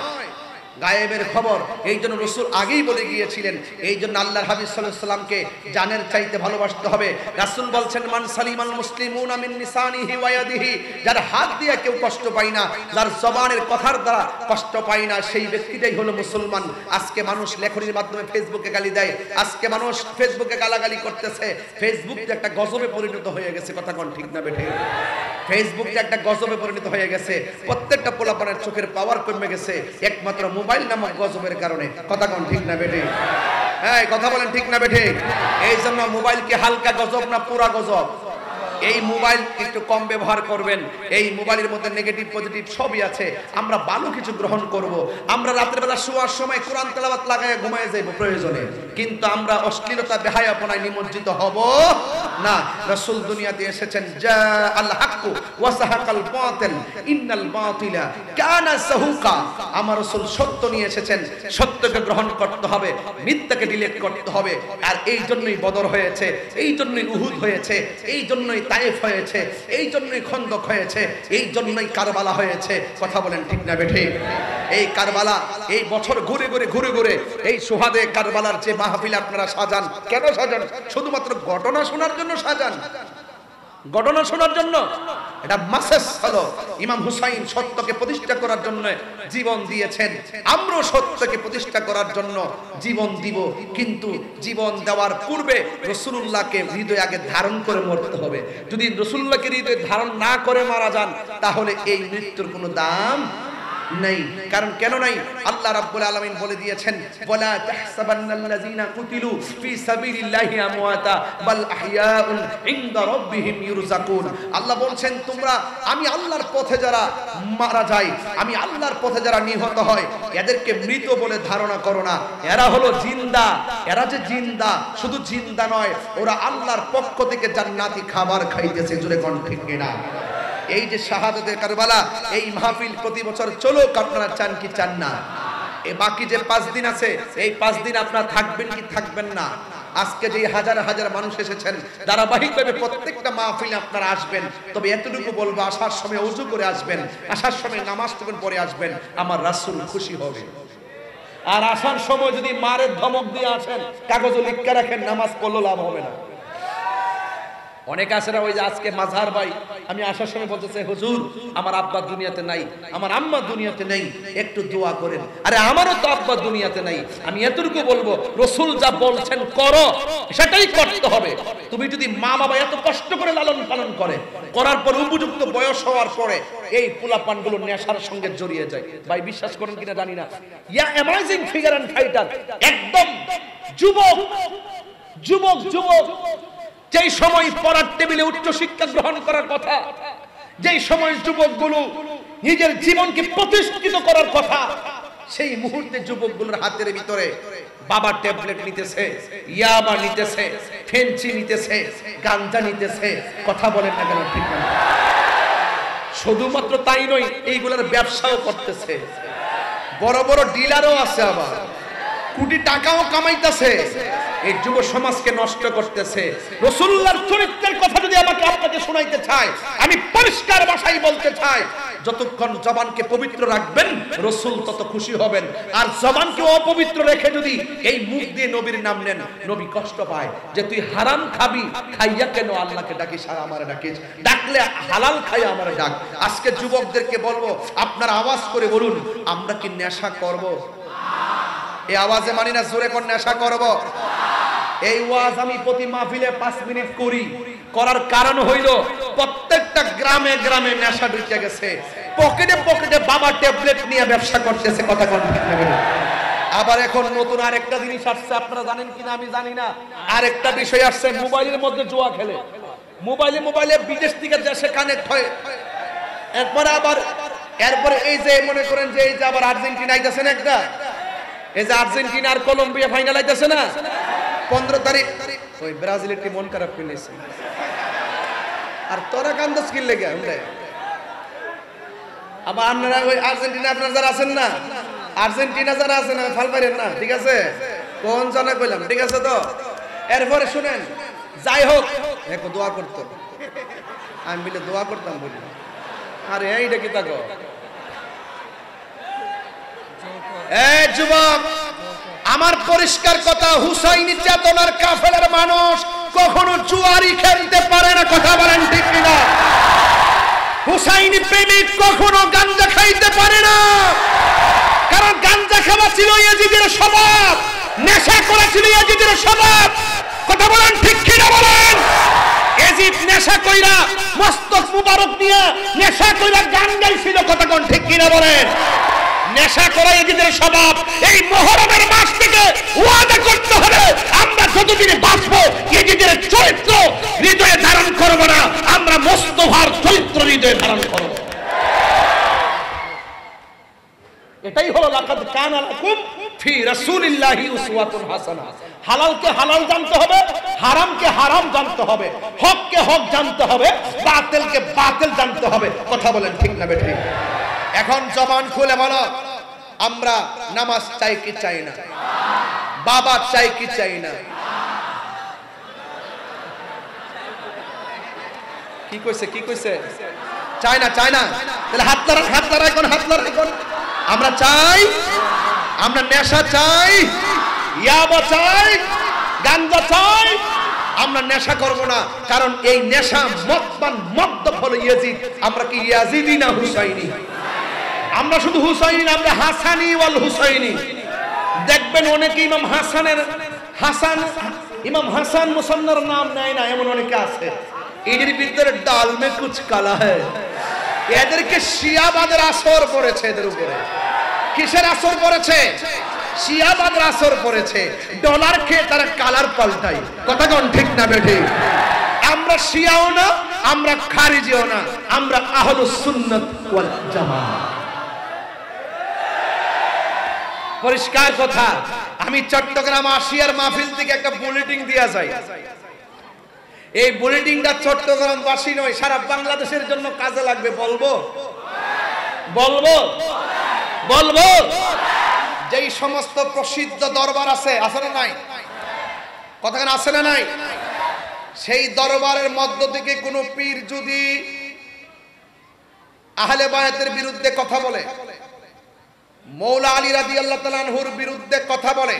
গায়েবের খবর। এই জন্য রাসূল আগেই বলে গিয়েছিলেন, এই জন্য আল্লাহর হাবিব সাল্লাল্লাহু আলাইহি সাল্লামকে জানের চাইতে ভালোবাসতে হবে। রাসূল বলছেন, মান সালিমাল মুসলিমুনা মিন লিসানিহি ওয়া ইয়াদিহি, যার হাত দিয়ে কেউ কষ্ট পায় না, যার জবানের কথার দ্বারা কষ্ট পায় না, সেই ব্যক্তিটাই হলো মুসলমান। আজকে মানুষ লেখনির মাধ্যমে ফেসবুকে গালি দেয়, আজকে মানুষ ফেসবুকে গালাগালি করতেছে। ফেসবুক যে একটা গজবে পরিণত হয়ে গেছে। কথা কোন ঠিক না বেঠিক? ফেসবুক যে একটা গজবে পরিণত হয়ে গেছে। প্রত্যেকটা পোলাপানের চোখের পাওয়ার কমে গেছে একমাত্র মোবাইল নামক গজবের কারণে। কথা কোন ঠিক না বেঠিক? হ্যাঁ কথা বলেন ঠিক না বেঠিক? এই জন্য মোবাইল কি হালকা গজব না পুরা গজব? এই মোবাইল একটু কম ব্যবহার করবেন। এই মোবাইলের মধ্যে নেগেটিভ পজিটিভ সবই আছে। আমরা ভালো কিছু গ্রহণ করব। আমরা রাতের বেলা শোয়ার সময় কোরআন তেলাওয়াত লাগায় ঘুমায় যাইব প্রয়োজনে, কিন্তু আমরা অশ্লীলতা বেহায়াপনায় নিমজ্জিত হব না। রাসূল দুনিয়াতে এসেছেন জা আল হাক্কু ওয়া সাহাকাল বাতিল ইন্নাল বাতিলা কানা সাহুকা। আমার রাসূল সত্য নিয়ে এসেছেন, সত্যকে গ্রহণ করতে হবে, মিথ্যাকে ডিলিট করতে হবে। আর এই জন্যই বদর হয়েছে, এই জন্যই উহুদ হয়েছে, এই জন্যই তায়েফ হয়েছে, এই জন্যই খন্দক হয়েছে, এই জন্যই কারবালা হয়েছে। কথা বলেন ঠিক না বেঠে? এই কারবালা এই বছর ঘুরে ঘুরে ঘুরে ঘুরে এই সুহাদে কারবালার যে মাহফিল আপনারা সাজান, কেন সাজান? শুধুমাত্র ঘটনা শোনার জন্য সাজান? ঘটনা শোনার জন্য? এটা মাসেস হলো ইমাম হুসাইন সত্যকে প্রতিষ্ঠা করার জন্য জীবন দিয়েছেন। আমরাও সত্যকে প্রতিষ্ঠা করার জন্য জীবন দিব, কিন্তু জীবন দেওয়ার পূর্বে রাসূলুল্লাহকে হৃদয়ে আগে ধারণ করে মরতে হবে। যদি রাসূলুল্লাহকে হৃদয়ে ধারণ না করে মারা যান, তাহলে এই মৃত্যুর কোনো দাম নাই। কারণ কেন নাই? আল্লাহ রাব্বুল আলামিন বলে দিয়েছেন, ওয়ালা তাহসাবান্নাল্লাযিনা কুতিলু ফি সাবিলিল্লাহি আমওয়াতা বাল আহইয়াউন ইনদা রাব্বিহিম ইরযাকুন। আল্লাহ বলছেন, তোমরা আমি আল্লাহর পথে যারা মারা যায়, আমি আল্লাহর পথে যারা নিহত হয়, এদেরকে মৃত বলে ধারণা করো না। এরা হলো জিন্দা। এরা যে জিন্দা, শুধু জিন্দা নয়, ওরা আল্লাহর পক্ষ থেকে জান্নাতি খাবার খাইতেছে। জোরে কোন ঠিক কিনা? এই যে শাহাদাতের কারবালা, এই মাহফিল প্রতি বছর চলুক, আপনারা চান কি চান না? এই বাকি যে 5 দিন আছে, এই 5 দিন আপনারা থাকবেন কি থাকবেন না? আজকে যে হাজার হাজার মানুষ এসেছেন, ধারাবাহিকভাবে প্রত্যেকটা মাহফিলে আপনারা আসবেন। তবে এতটুকু বলবো, আসার সময় ওযু করে আসবেন, আসার সময় নামাজ পড়ে আসবেন, আমার রাসূল খুশি হবে। আর আসার সময় যদি মারের ধমক দিয়ে আসেন, কাগজে লিখে রাখেন, নামাজ পড়লে লাভ হবে না। অনেক আসেরা ওই যে আজকে মাঝার ভাই আমি আসার সময় বলতেছে, হুজুর আমার আব্বা দুনিয়াতে নাই, আমার আম্মা দুনিয়াতে নেই, একটু দোয়া করেন। আরে আমারও তো আব্বা দুনিয়াতে নাই। আমি এতটুকু বলবো, রাসূল যা বলছেন করো, সেটাই করতে হবে। তুমি যদি মা বাবা এত কষ্ট করে লালন পালন করে, করার পর উপযুক্ত বয়স হওয়ার পরে এই পোলাপানগুলো নেশার সঙ্গে জড়িয়ে যায়, ভাই বিশ্বাস করেন কিনা জানি না, ইয়া অ্যামেজিং ফিগার এন্ড ফাইটার, একদম যুবক যুবক যুবক যেই সময় পড়ার টেবিলে উচ্চ শিক্ষা গ্রহণ করার কথা, যেই সময় যুবকগুলো নিজের জীবনকে প্রতিষ্ঠিত করার কথা, সেই মুহূর্তে যুবকগুলোর হাতের ভিতরে বাবা ট্যাবলেট নিতেছে, ইয়াবা নিতেছে, ফেন্সি নিতেছে, গাঞ্জা নিতেছে। কথা বলেন না কেন? ঠিক না? শুধুমাত্র তাই নয়, এইগুলোর ব্যবসাও করতেছে, বড় বড় ডিলারও আছে, আবার কোটি টাকাও কামাইতেছে। এই যুব সমাজকে নষ্ট করতেছে। রাসূলুল্লাহর চরিত্রের কথা যদি আমাকে আপনাকে শোনাইতে চাই, আমি পরিষ্কার ভাষায় বলতে চাই, যতক্ষণ জবানকে পবিত্র রাখবেন রাসূল তত খুশি হবেন। আর জবানকে অপবিত্র রেখে যদি এই মুখ দিয়ে নবীর নাম নেন, নবী কষ্ট পায় যে তুই হারাম খাবি, খাইয়া কেন আল্লাহকে ডাকিস আর আমারে ডাকিস? ডাকলে হালাল খাই আমারে ডাক। আজকে যুবকদেরকে বলবো, আপনারা আওয়াজ করে বলুন, আমরা কি নেশা করব? এই আওয়াজে মানি না, জোরে কোন নেশা করব? এই ওয়াজ আমি প্রতি মাহফিলে 5 মিনিট করি। করার কারণ হইল, প্রত্যেকটা গ্রামে গ্রামে নেশা ঢুকে গেছে, পকেটে পকেটে বাবা ট্যাবলেট নিয়ে ব্যবসা করতেছে। কথা কোন ঠিক না? আবার এখন নতুন আরেকটা জিনিস আসছে, আপনারা জানেন কিনা আমি জানি না, আরেকটা বিষয় আসছে, মোবাইলের মধ্যে জুয়া খেলে। মোবাইলে বিদেশ থেকে দেশে কানেক্ট হয়। এরপরে এই যে মনে করেন যে এই যে আবার আর্জেন্টিনা আইতাছে না একটা, এই যে আর্জেন্টিনা আর কলম্বিয়া ফাইনাল আইতাছে না 15 তারিখ, ওই ব্রাজিলের টিম মন খারাপ করে নিয়েছে। আর তোরা কান্দস কি লেগে? আবার আপনারা ওই আর্জেন্টিনা, আপনারা যারা আছেন না, আর্জেন্টিনা যারা আছেন ফাল পারেন না, ঠিক আছে? কোন জানা কইলাম, ঠিক আছে তো? এরপরে শুনেন, যাই হোক, দেখো দোয়া করতো, আমি বলে দোয়া করতাম বলি, আরে এইটা কি তাকো? এই যুবক, আমার পরিষ্কার কথা, হুসাইনি চেতনার কাফেলার মানুষ কখনো জুয়ারি খেলতে পারে না। কথা বলেন ঠিক কিনা? হুসাইনি প্রেমিক কখনো গাঞ্জা খাইতে পারে না, কারণ গাঞ্জা খাওয়া ছিল ইয়াজিদের স্বভাব, নেশা করা ছিল ইয়াজিদের স্বভাব। কথা বলেন ঠিক কিনা? বলেন। ইয়াজিদ নেশা কইরা, মস্তক মুবারক নিয়ে নেশা কইরা গান গাইছিল। কথা কোন ঠিক কিনা? বলেন। নেশা করা এজিদের স্বভাব। এই মুহররমের মাস থেকে ওয়াদা করতে হবে আমরা যতদিন বাঁচবো এজিদের চরিত্র হৃদয়ে ধারণ করব না, আমরা মুস্তাফার চরিত্র হৃদয়ে ধারণ করব। এটাই হলো লাকাদ কানা লাকুম ফি রাসূলিল্লাহি উসওয়াতুন হাসানাহ। হালালকে হালাল জানতে হবে, হারামকে হারাম জানতে হবে, হককে হক জানতে হবে, বাতিলকে বাতিল জানতে হবে। কথা বলেন ঠিক না বেঠিক? এখন জবান খুলে বলো, আমরা নামাজ চাই কি চাই না? বাবা চাই কি চাই না? কি কইছে কি কইছে? চাই না চাই না? তাহলে হাত লড়াই কোন? আমরা চাই, আমরা নেশা চাই, ইয়াবা চাই, গাঞ্জা চাই। আমরা নেশা করব না, কারণ এই নেশা মদ্যপ হলো ইয়াজিদ। আমরা কি ইয়াজিদি না হুসাইনি? আমরা শুধু হুসাইনি না, আমরা হাসানি ওয়াল হুসাইনি। দেখবেন অনেকে ইমাম হাসান মুসান্নার নাম নেয় না, এমন অনেকে আছে। এদের ভিতরে ডাল মে কুছ কালা হ্যায়। এদেরকে শিয়াবাদের আসর পড়েছে, এদের উপরে কিসের আসর পড়েছে? শিয়াবাদের আসর পড়েছে। ডলার খেয়ে তারা কালার পাল্টায়। কথা কোন ঠিক না বেঠিক? আমরা শিয়াও না, আমরা খারিজিও না, আমরা আহলুস সুন্নাত ওয়াল জামাত। পরিষ্কার কথা। আমি চট্টগ্রাম আসিয়ার মাহফিল থেকে একটা বুলেটিন দিয়া যাই। এই বুলেটিনটা চট্টগ্রামবাসী নয়, সারা বাংলাদেশের জন্য কাজে লাগবে। বলবো বলবো বলবো যেই সমস্ত প্রসিদ্ধ দরবার আছে না নাই? কথাখানে আছে না নাই? সেই দরবারের মধ্য থেকে কোনো পীর যদি আহলে বায়াতের বিরুদ্ধে কথা বলে, মৌলা আলী রাদিয়াল্লাহু তাআলা আনহুর বিরুদ্ধে কথা বলে,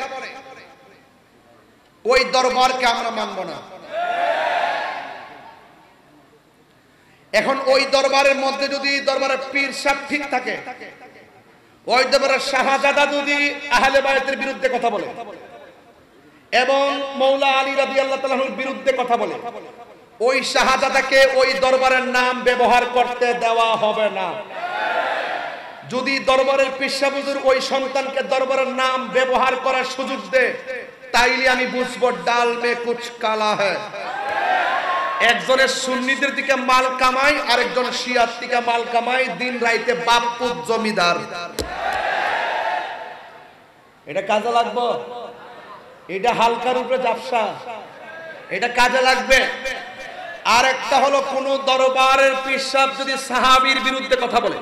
ওই দরবারকে আমরা মানব না। এখন ওই দরবারের মধ্যে যদি দরবারের পীর সাহেব ঠিক থাকে, ওই দরবারের শাহজাদা যদি আহলে বায়াতের বিরুদ্ধে কথা বলে এবং মৌলা আলী রাদিয়াল্লাহু তাআলা আনহুর বিরুদ্ধে কথা বলে, ওই শাহজাদাকে ওই দরবারের নাম ব্যবহার করতে দেওয়া হবে না। যদি দরবারের পীর সাহেব হুজুর ওই সন্তানকে দরবারের নাম ব্যবহার করার সুযোগ দেয়, তাইলে আমি বুঝবো ডাল মে কুছ কালা হ্যায়। একজনের সুন্নিদের দিকে মাল কামাই, আরেকজন শিয়ার দিকে মাল কামাই, দিন রাইতে বাপ পুত জমিদার। এটা কাজে লাগবে? এটা হালকার উপরে জাফসা, এটা কাজে লাগবে। আর একটা হলো কোন দরবারের পীর সাহেব যদি সাহাবীর বিরুদ্ধে কথা বলে,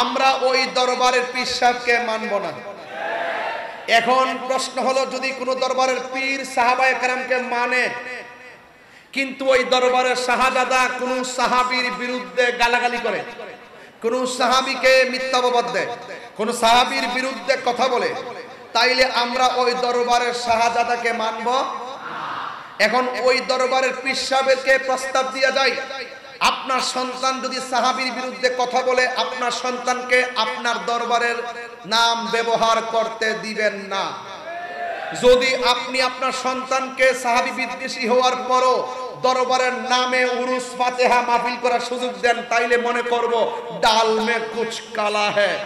আমরা ওই দরবারের পীর সাহেবকে মানব না। এখন প্রশ্ন হলো, যদি কোন দরবারের পীর সাহাবায়ে কেরামকে মানে, কিন্তু ওই দরবারের শাহজাদা কোন সাহাবীর বিরুদ্ধে গালাগালি করে, কোন সাহাবীকে মিথ্যা অপবাদ দেয়, কোন সাহাবীর বিরুদ্ধে কথা বলে, তাইলে আমরা ওই দরবারের শাহজাদাকে মানব? এখন ওই দরবারের পীর সাহেবকে প্রস্তাব দেয়া যায়, আপনার সন্তান যদি সাহাবীর বিরুদ্ধে কথা বলে, আপনার সন্তানকে আপনার দরবারের নাম ব্যবহার করতে দিবেন না। যদি আপনি আপনার সন্তানকে সাহাবী বিদ্বেষী হওয়ার পরও দরবারের নামে উরুস ফাতিহা মাহফিল করার সুযোগ দেন, তাইলে মনে করব ডাল মে কুছ কালা হ্যায়।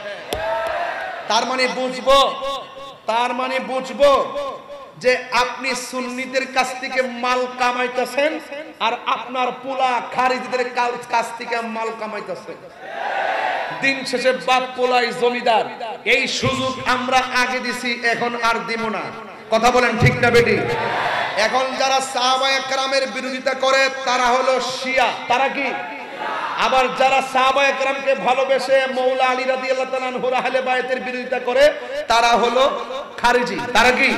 তার মানে বুঝবো যে আপনি সুন্নিদের কাছ থেকে মাল কামাইতেছেন আর আপনার পোলা খারিজিদের কাছ থেকে মাল কামাইতেছেন। দিন শেষে বাপ পোলাই জমিদার। এই সুযোগ আমরা আগে দিছি, এখন আর দিব না। কথা বলেন ঠিক না বেটি? এখন যারা সাহাবায়ে কেরামের বিরোধিতা করে তারা হলো শিয়া। তারা কি? আবার যারা সাহাবায়ে কেরামকে ভালোবেসে মৌলা আলী রাদিয়াল্লাহু তাআলা আনহুর আহলে বায়াতের বিরোধিতা করে তারা হলো খারিজি। তারা কি?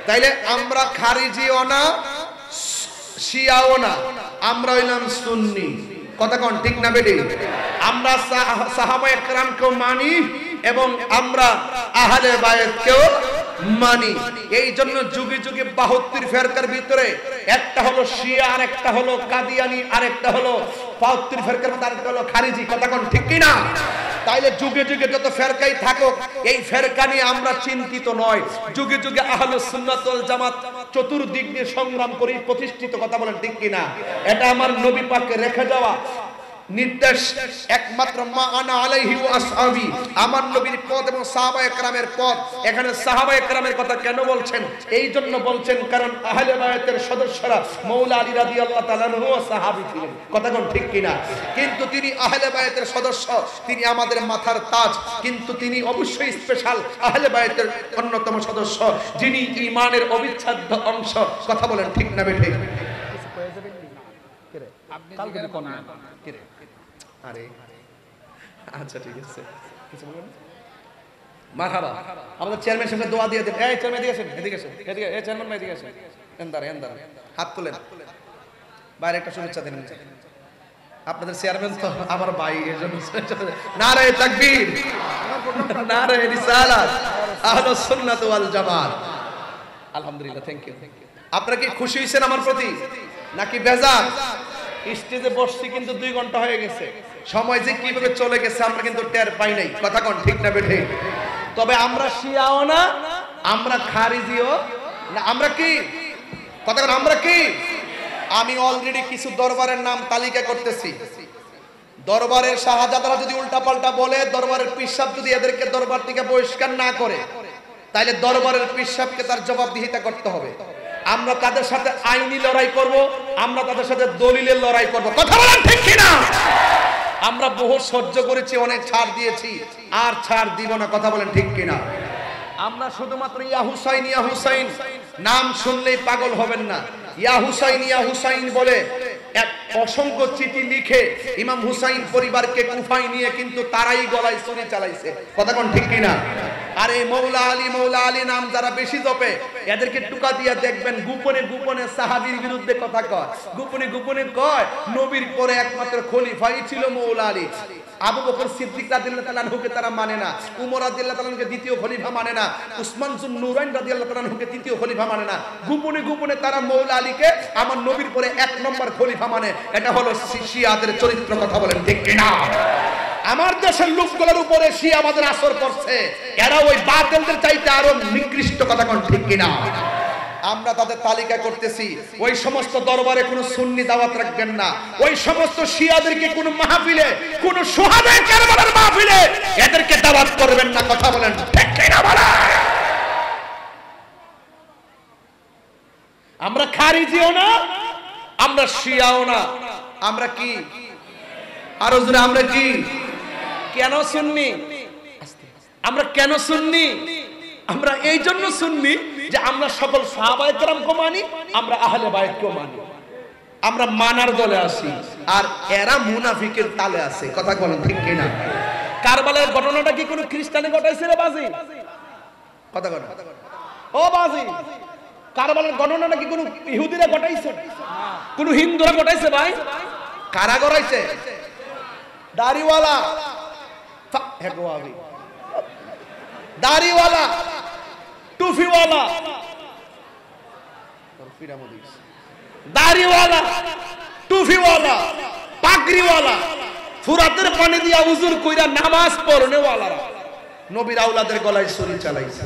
তাইলে আমরা খারিজিও না, শিয়াও না, আমরা হইলাম সুন্নি। কথা কোন ঠিক না বেটি? আমরা সাহাবায়ে কেরামকেও মানি এবং আমরা আহলে বায়াতকেও মানি। এই জন্য যুগে যুগে 72 ফেরকার ভিতরে একটা হলো শিয়া, আর একটা হলো কাদিয়ানি, আর একটা হলো 72 ফেরকার মধ্যে আরেকটা হলো খারিজি। কথা কোন ঠিক কি না? তাইলে যুগে যুগে যত ফেরকাই থাকুক, এই ফেরকা নিয়ে আমরা চিন্তিত নয়। যুগে যুগে আহলুস সুন্নাত ওয়াল জামাত চতুর্দিক দিয়ে সংগ্রাম করি প্রতিষ্ঠিত। কথা বলেন ঠিক কি না? এটা আমার নবী পাককে রেখে যাওয়া নির্দেশ একমাত্র মা আনা আলাইহি ওয়া আসহাবি, আমার নবীর পথ এবং সাহাবায়ে কেরামের পথ। এখানে সাহাবায়ে কেরামের কথা কেন বলছেন? এই জন্য বলছেন কারণ আহলে বায়াতের সদস্যরা মৌলা আলী রাদিয়াল্লাহু তাআলা আনহু সাহাবী ছিলেন, কথা কোন ঠিক কিনা? কিন্তু তিনি আহলে বায়াতের সদস্য, তিনি আমাদের মাথার তাজ, কিন্তু তিনি অবশ্যই স্পেশাল আহলে বায়াতের অন্যতম সদস্য, যিনি ঈমানের অবিচ্ছেদ্য অংশ, কথা বলেন ঠিক না বেঠিক? আপনি কালকে কোন না কিরে? আরে আচ্ছা ঠিক আছে, কিছু বলবেন? মারহাবা। আমাদের চেয়ারম্যান সাহেবকে দোয়া দিয়ে দেন। এই চেয়ারম্যান এদিকে আসেন, এদিকে আসেন, এদিকে। এই চেয়ারম্যান এদিকে আসেন, এন্দার এন্দার হাত তুলেন, বাইরে একটা শুভেচ্ছা দেন। আপনাদের চেয়ারম্যান তো আমার ভাই, এর জন্য নারে তাকবীর, নারে রিসালাত, আহলুস সুন্নাত ওয়াল জামাত। আলহামদুলিল্লাহ, থ্যাংক ইউ। আপনারা কি খুশি হয়েছেন আমার প্রতি নাকি বেজার? স্টেজে বসছি কিন্তু 2 ঘন্টা হয়ে গেছে, সময় যে কিভাবে চলে গেছে আমরা কিন্তু টের পাই নাই, কথা কোন ঠিক না বেঠিক? তবে আমরা শিয়াও না, আমরা খারিজিও না, আমরা কি কথা কোন? আমরা কি? আমি অলরেডি কিছু দরবারের নাম তালিকা করতেছি। দরবারের শাহজাদারা যদি উল্টাপাল্টা বলে, দরবারের পীর সাহেব যদি এদেরকে দরবার থেকে বহিষ্কার না করে, তাহলে দরবারের পীর সাহেবকে তার জবাবদিহিতা করতে হবে। আমরা তাদের সাথে আইনি লড়াই করব, আমরা তাদের সাথে দলিলের লড়াই করব, কথা বলেন ঠিক কিনা? আমরা বহু সহ্য করেছি, অনেক ছাড় দিয়েছি, আর ছাড় দিব না, কথা বলেন ঠিক কিনা? আমরা শুধুমাত্র ইয়া হুসাইন ইয়া হুসাইন নাম শুনলেই পাগল হবেন না। ইয়া হুসাইন বলে এক অসংখ্য চিঠি লিখে ইমাম হুসাইন পরিবারকে কুফায় নিয়ে কিন্তু তারাই গলায় ছুরি চালাইছে, কথা কোন ঠিক কিনা? আর এই মৌলা আলী নাম যারা বেশি জপে, এদেরকে টুকা দিয়ে দেখবেন গোপনে গোপনে সাহাবীর বিরুদ্ধে কথা কয়, গোপনে গোপনে কয় নবীর পরে একমাত্র খলিফাই ছিল মৌলা আলী। আবু বকর সিদ্দিক রাদিয়াল্লাহু তাআলা আনহুকে তারা মানে না, উমর রাদিয়াল্লাহু তাআলা আনহুকে দ্বিতীয় খলিফা মানে না, উসমান যুন নুরাইন রাদিয়াল্লাহু তাআলা আনহুকে তৃতীয় খলিফা মানে না। গোপনে গোপনে তারা মৌলা আলীকে আমার নবীর পরে 1 নম্বর খলিফা মানে। এটা হলো শিয়াদের চরিত্র, কথা বলেন ঠিক কিনা? আমার দেশের লোকগুলোর উপরে শিয়া আমাদের আসর করছে, এরা ওই বাতিলদের চাইতে আরো নিকৃষ্ট, কথা কোন ঠিক কিনা? আমরা তাদের তালিকা করতেছি। ওই সমস্ত দরবারে কোনো সুন্নি দাওয়াত রাখবেন না, ওই সমস্ত শিয়াদেরকে কোনো মাহফিলে, কোনো সুহাদায়ে কারবালার মাহফিলে এদেরকে দাওয়াত করবেন না, কথা বলেন ঠিক কিনা? বলা আমরা খারিজিও না, আমরা শিয়াও না, আমরা কি? আরো জোরে, আমরা কি? কেন সুন্নি? আমরা কেন সুন্নি? আমরা এই জন্য সুন্নি যে আমরা সকল সাহাবায়ে কেরামকে মানি, আমরা আহলে বায়াতকেও মানি, আমরা মানার দলে আছি, আর এরা মুনাফিকের তালে আছে, কথা বলেন ঠিক কিনা? কারবালার ঘটনাটা কি কোনো খ্রিস্টানে ঘটাইছে রে বাজি? কথা বলেন ও বাজি, কারবালার ঘটনাটা কি কোনো ইহুদিরা ঘটাইছে? কোনো হিন্দুরা ঘটাইছে? ভাই কারা ঘটাইছে? দাড়িওয়ালা, দাড়িওয়ালা, টুপিওয়ালা, দাড়িওয়ালা, টুপিওয়ালা, পাগড়িওয়ালা, ফুরাতের পানি দিয়া উজুর কইরা নামাজ পড়নেওয়ালারা নবীর আওলাদের গলায় ছুরি চালাইছে।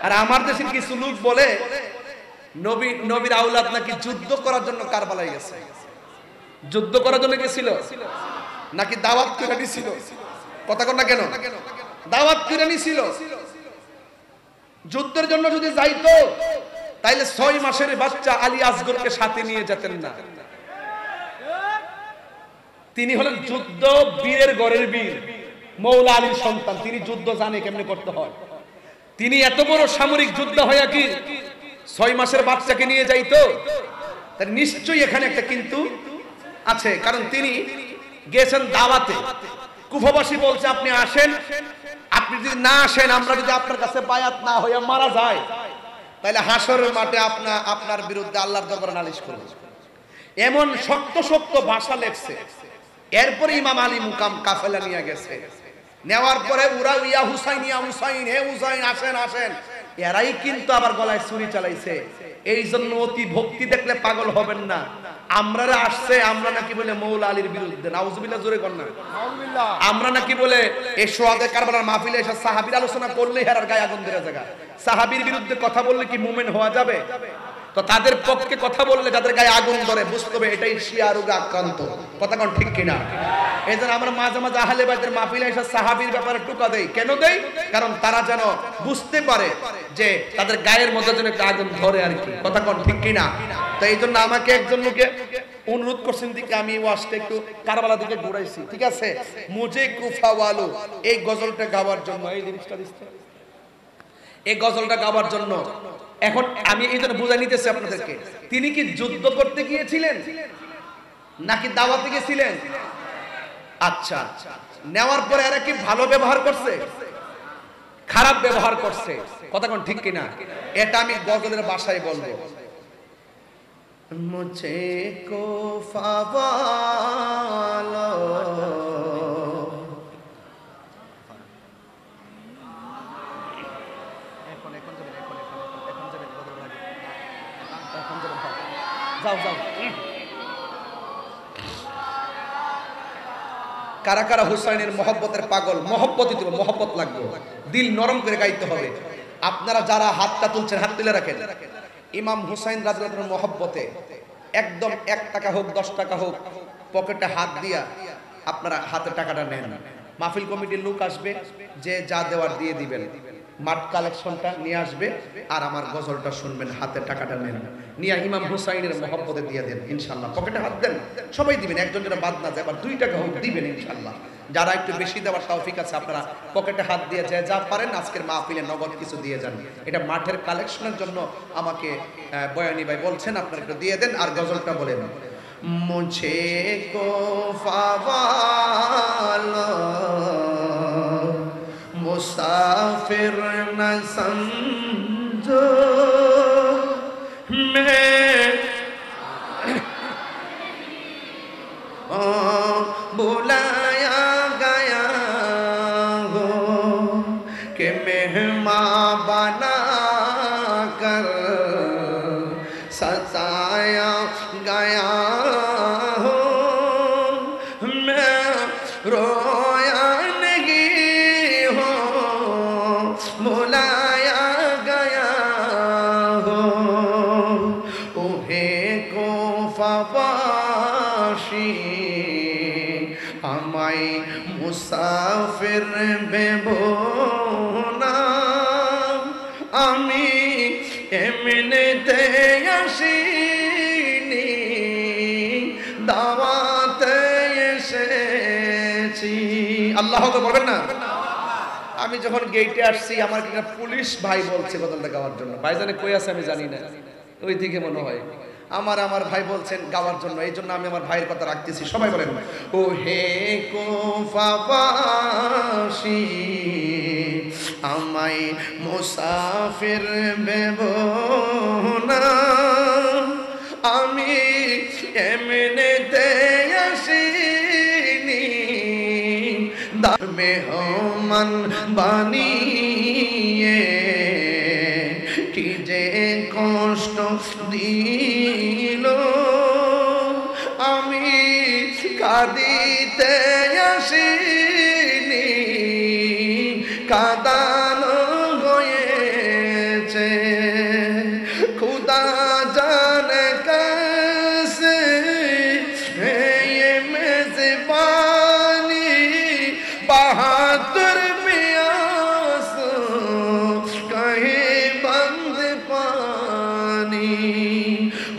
আর আমার দেশের কিছু লোক বলে নবীর আওলাদ নাকি যুদ্ধ করার জন্য কারবালায় গেছে। যুদ্ধ করার জন্য গেছিল নাকি দাওয়াত করে নিছিল? কথা কন না কেন? দাওয়াত করে নিছিল। যুদ্ধের জন্য যদি যাইতো তাইলে 6 মাসের বাচ্চা আলী আসগরকে সাথে নিয়ে যেতেন না। তিনি হলেন যুদ্ধ বীরের ঘরের বীর, মৌলা আলীর সন্তান, তিনি যুদ্ধ জানে কেমনে করতে হয়। তিনি এত বড় সামরিক যোদ্ধা হয়ে কি 6 মাসের বাচ্চাকে নিয়ে যাইতো? তার নিশ্চয়ই এখানে একটা কিন্তু আছে, কারণ তিনি গেছেন দাওয়াতে। কুফাবাসী বলছে আপনি আসেন, আপনি যদি না আসেন, আমরা যদি আপনার কাছে বায়াত না হইয়া মারা যায়, তাহলে হাসরের মাঠে আপনার বিরুদ্ধে আল্লাহর দরবারে নালিশ করব। এমন শক্ত শক্ত ভাষা লেখছে। এরপরে ইমাম আলী মুকাম কাফেলা নিয়ে গেছে। নেওয়ার পরে ওরা ইয়া হুসাইন হে হুসাইন আসেন আসেন, এরাই কিন্তু আবার গলায় ছুরি চালাইছে। এই জন্য অতি ভক্তি দেখলে পাগল হবেন না। আমরারা আসছে, আমরা নাকি বলে মৌলা আলীর বিরুদ্ধে, নাউজুবিল্লাহ, জোরে কর না। আমরা নাকি বলে এই সোহাদে কারবালার মাহফিলে এসে সাহাবীর আলোচনা করলে হেরার গায়ে আগুন ধরে জায়গা। সাহাবীর বিরুদ্ধে কথা বললে কি মুমিন হওয়া যাবে? তো তাদের পক্ষে কথা বললে তাদের গায়ে আগুন ধরে, বুঝতে হবে এটাই শিয়া রোগে আক্রান্ত। কথা কোন ঠিক কিনা? এই জন্য আমরা মাঝে মাঝে আহলে বাইতের মাহফিলে এসে সাহাবীর ব্যাপারে টুকা দেই। কেন দেই? কারণ তারা যেন বুঝতে পারে যে তাদের গায়ের মধ্যে যেন একটা আগুন ধরে আর কি। কথা কোন ঠিক কিনা? তো এই জন্য আমাকে একজন লোকে অনুরোধ করছেন দিকে আমি ওয়াজটা একটু কারবালা দিকে ঘুরাইছি, ঠিক আছে? মুজে কুফা ওয়ালু এই গজলটা গাওয়ার জন্য, এই লিরিক্সটা দিতে, এই গজলটা গাওয়ার জন্য। এখন আমি এই জন্য বুঝাই নিতেছি আপনাদেরকে, তিনি কি যুদ্ধ করতে গিয়েছিলেন নাকি দাওয়াতে গিয়েছিলেন? আচ্ছা, নেওয়ার পরে এরা কি ভালো ব্যবহার করছে, খারাপ ব্যবহার করছে? কথা কোন ঠিক কিনা? এটা আমি গজলের ভাষায় বলবো। মুঝে কো ফাওয়ালো যাও যাও। কারা কারা হুসাইনের মহব্বতের পাগল? মহব্বতই তো, মহব্বত লাগবে, দিল নরম করে গাইতে হবে। আপনারা যারা হাতটা তুলছেন হাত তুলে রাখেন। ইমাম হুসাইন রাদিয়াল্লাহু আনহু মহব্বতে একদম 1 টাকা হোক 10 টাকা হোক পকেটে হাত দিয়া আপনারা হাতে টাকাটা নেন। মাহফিল কমিটির লোক আসবে, যে যা দেওয়ার দিয়ে দিবেন, মাঠ কালেকশনটা নিয়ে আসবে, আর আমার গজলটা শুনবেন, হাতে টাকাটা নেন, নিয়ে ইমাম হুসাইনের মহব্বতে দিয়ে দেন ইনশাআল্লাহ। পকেটে হাত দেন, সবাই দিবেন, একজন যেন বাদ না যায়, আবার 2 টাকা হোক দিবেন ইনশাআল্লাহ। যারা একটু বেশি দেওয়ার তৌফিক আছে আপনারা পকেটে হাত দিয়ে যা পারেন আজকের মাহফিলে নগদ কিছু দিয়ে যান। এটা মাঠের কালেকশনের জন্য আমাকে বয়ানী ভাই বলছেন, আপনারা একটু দিয়ে দেন। আর গজলটা বলেন, মুঝে কো ফাওয়ালো मुसाफिर न समझो मैं बुलाया गया हो कि मेहमान बना कर सताया गया हो। मैं रोया बुलाया गया हो उहे को फवाशी আমায় মুসাফির ভেবো না, আমি এমনিতে আসিনি, দাওয়াতে এসেছি। আল্লাহ তো বলবেন না? আমি যখন গেটে আসছি আমার একটা পুলিশ ভাই বলছে গজলটা গাওয়ার জন্য। ভাইজানে কই আছে আমি জানি না, ওই দিকে মনে হয়। আমার ভাই বলছেন গাওয়ার জন্য, এই জন্য আমি আমার ভাইয়ের কথা রাখতেছি। সবাই বলেন, ও হে কোফাবাসী আমায় মুসাফির ভেবো না, আমি এমনিতে আসিনি, মেহমান বানিয়ে কি যে কষ্ট দিল, আমি কাঁদিতে আসিনি, কাঁদানো হয়েছে। খুদা জানে कैसे ये मेज़बानी बहादुर प्यास कहीं बंद पानी,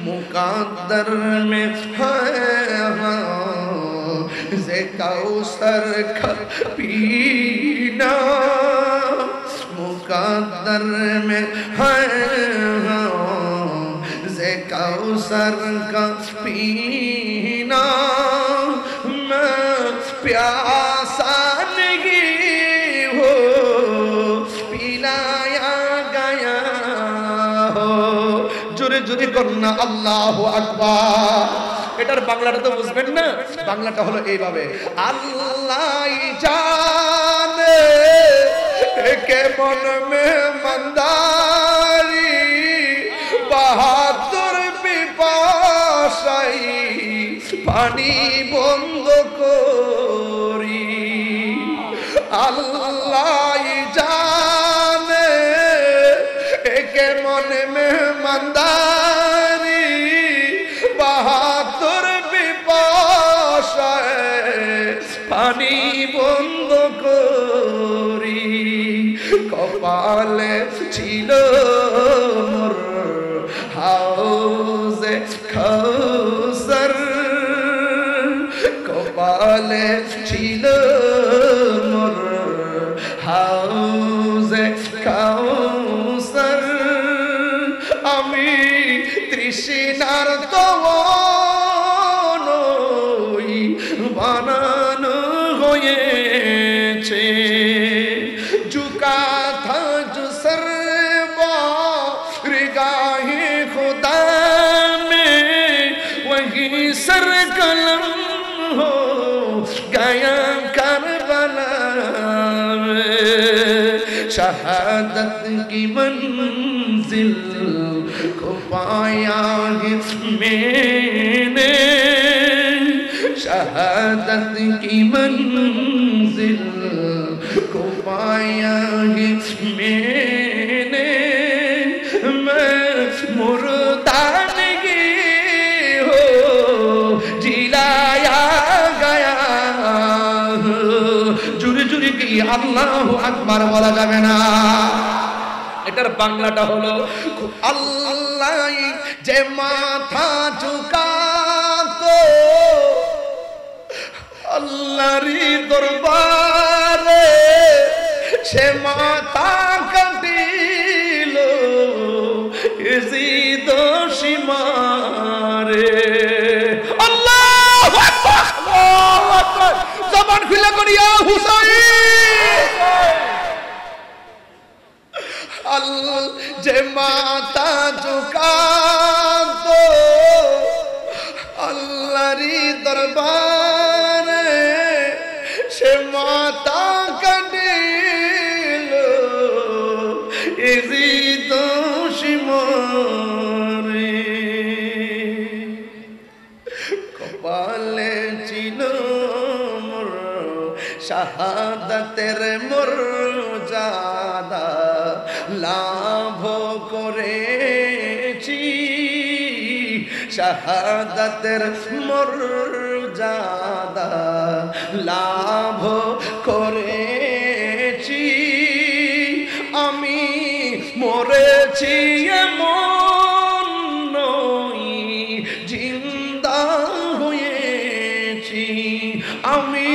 मुकद्दर में है से कौसर का पीना, मुकद्दर में है से कौसर का पीना, मैं प्यासा नहीं हो पिलाया गया हो। জোরে জোরে করনা আল্লাহু আকবার। এটার বাংলাটা তো বুঝবেন না, বাংলাটা হলো এইভাবে, আল্লাহ জানে কেমন মেহমানদারি বাহাদুর পিপাসাই পানি বন্ধ করি, আল্লাহ জানে কেমন মেহমানদারি পানি বন্ধ করি কপালে ছিল মোর হাউজে কাউসার কপালে ছিল মোর হাউজে কাউসার আমি তৃষ্ণার তো বানানো হয়েছে ঝুকা থা जो सरबार गाहे खुदा में वही सर कलम हो गया करबला में शहादत की मंजिल को पाया है मैंने शहादत की मंजिल को पाया है मैंने मैं मुर्दानगी हो जिलाया गया जुरे जुरे की अल्लाहु আকবার বলা যাবে না এটার বাংলাটা হলো আল্লাহ যে মাথা ঝুকাতো আল্লাহরি দরবারে সে মাথা কাটিল ইজিদ সীমারে আল্লাহু আকবার আল্লাহু আকবার জবান খুলে করি ইয়া হুসাইন আল্লাহ যে মাথা ঝুকাতো আল্লাহরি দরবারে সে মাথা কাটিল ইজিদ সীমারে কপালে ছিল মোর শাহাদাতের মর্যাদা লাভ করেছি শাহাদাতের মর্যাদা লাভ করেছি আমি মরেছি এমন নই জিন্দা হয়েছি আমি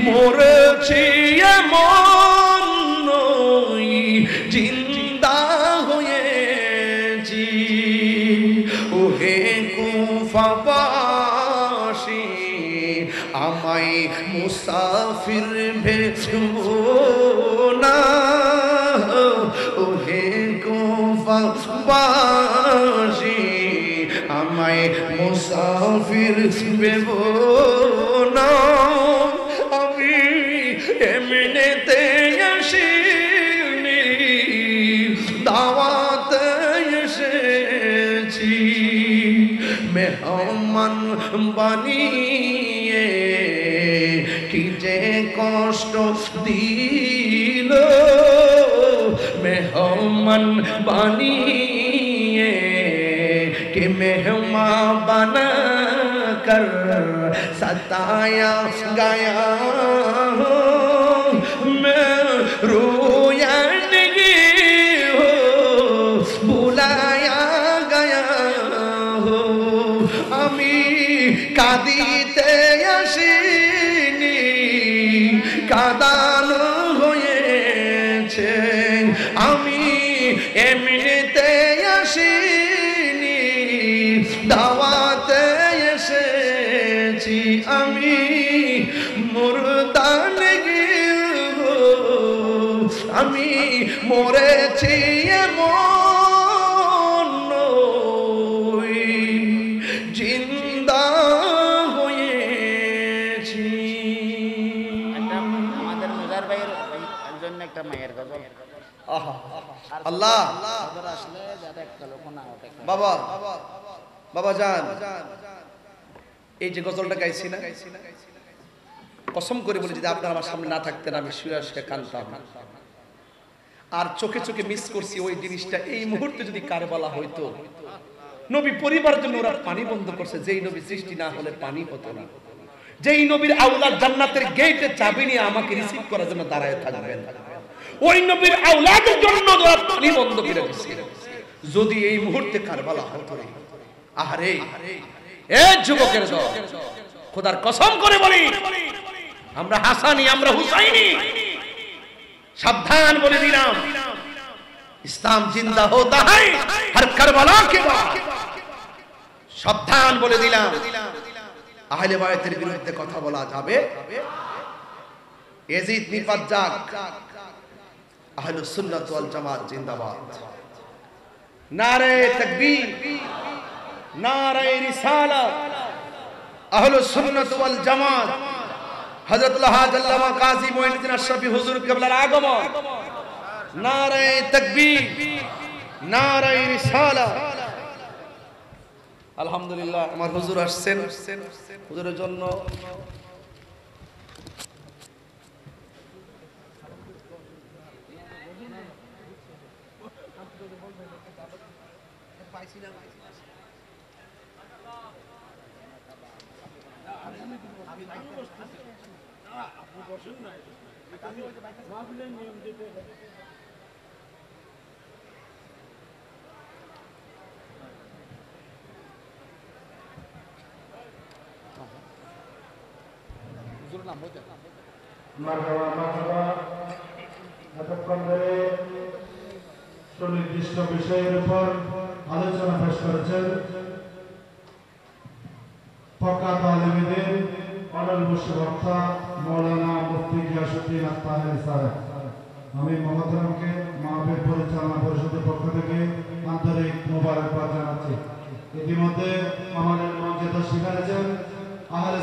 মরেছি এমন নই জিন্দা হয়েছি ওহে কুফাবাসী আমায় মুসাফির ভেবো না ওহে কুফাবাসী আমায় মুসাফির ভেবো না আমি এমনিতে আসিনি দাওয়াতে এসেছি মেহমান বানিয়ে কি যে কষ্ট দিল মেহমান বানিয়ে कि मेहमा बना कर सताया गया मैं रोया नहीं हो बुलाया गया हो আমি কাঁদিতে আসিনি কাঁদানো হয়েছে আমি এমনিতে আসিনি দাওয়াতে এসেছি আমি মুর্দানগি আমি মরেছি এমন নই জিন্দা হয়েছি আমাদের মুজার ভাইয়ের জন্য একটা মায়ের গজল আল্লাহ আসলে যারা একটা লোক না বাবা বাবা জান এই যে গজলটা গাইছি না কসম করে বলি যদি আপনারা আমার সামনে না থাকতেন আমি শুয়ে শুয়ে কাঁদতাম আর চোখে চোখে মিস করছি ওই জিনিসটা এই মুহূর্তে যদি কারবালা হইতো নবী পরিবারের জন্য ওরা পানি বন্ধ করছে যেই নবী সৃষ্টি না হলে পানি হতো না যেই নবীর আওলাদ জান্নাতের গেটে চাবি নিয়ে আমাকে রিসিভ করার জন্য দাঁড়ায় থাকবেন, ওই নবীর আওলাদের জন্য পানি বন্ধ করে দিয়েছে। যদি এই মুহূর্তে কারবালা হতো রে, আহারে এ যুবকের দল, খোদার কসম করে বলি, আমরা হাসানি, আমরা হুসাইনি, সাবধান বলে দিলাম, ইসলাম জিন্দা होता है हर करबला के बाद। সাবধান বলে দিলাম, আহলে বায়তের বিরুদ্ধে কথা বলা যাবে, ইয়াজিদ নিপাত যাক, আহলুস সুন্নাত ওয়াল জামাত জিন্দাবাদ। নারে তাকবীর, নারে রিসালাত, আহলুস সুন্নাত ওয়াল জামাত, হযরতুল্লাহ আল্লামা কাজী মুঈনুদ্দিন আশরাফী হুজুর কিবলার আগমন, নারে তাকবীর, নারে রিসালাত। আলহামদুলিল্লাহ আমার হুজুর আসছেন, হুজুরের জন্য এতক্ষণ ধরে সুনির্দিষ্ট বিষয়ের উপর আলোচনা পেশ করেছেন প্রখ্যাত আলেমদের অনল বক্তা মৌলানা মুফতি গিয়াসউদ্দিন আত্মাহারি সাহেব। আমি মহতরমকে মাহফিল পরিচালনা পরিষদের পক্ষ থেকে আন্তরিক মোবারকবাদ জানাচ্ছি। ইতিমধ্যে আমাদের মঞ্চে তো শিখাচ্ছেন আহলে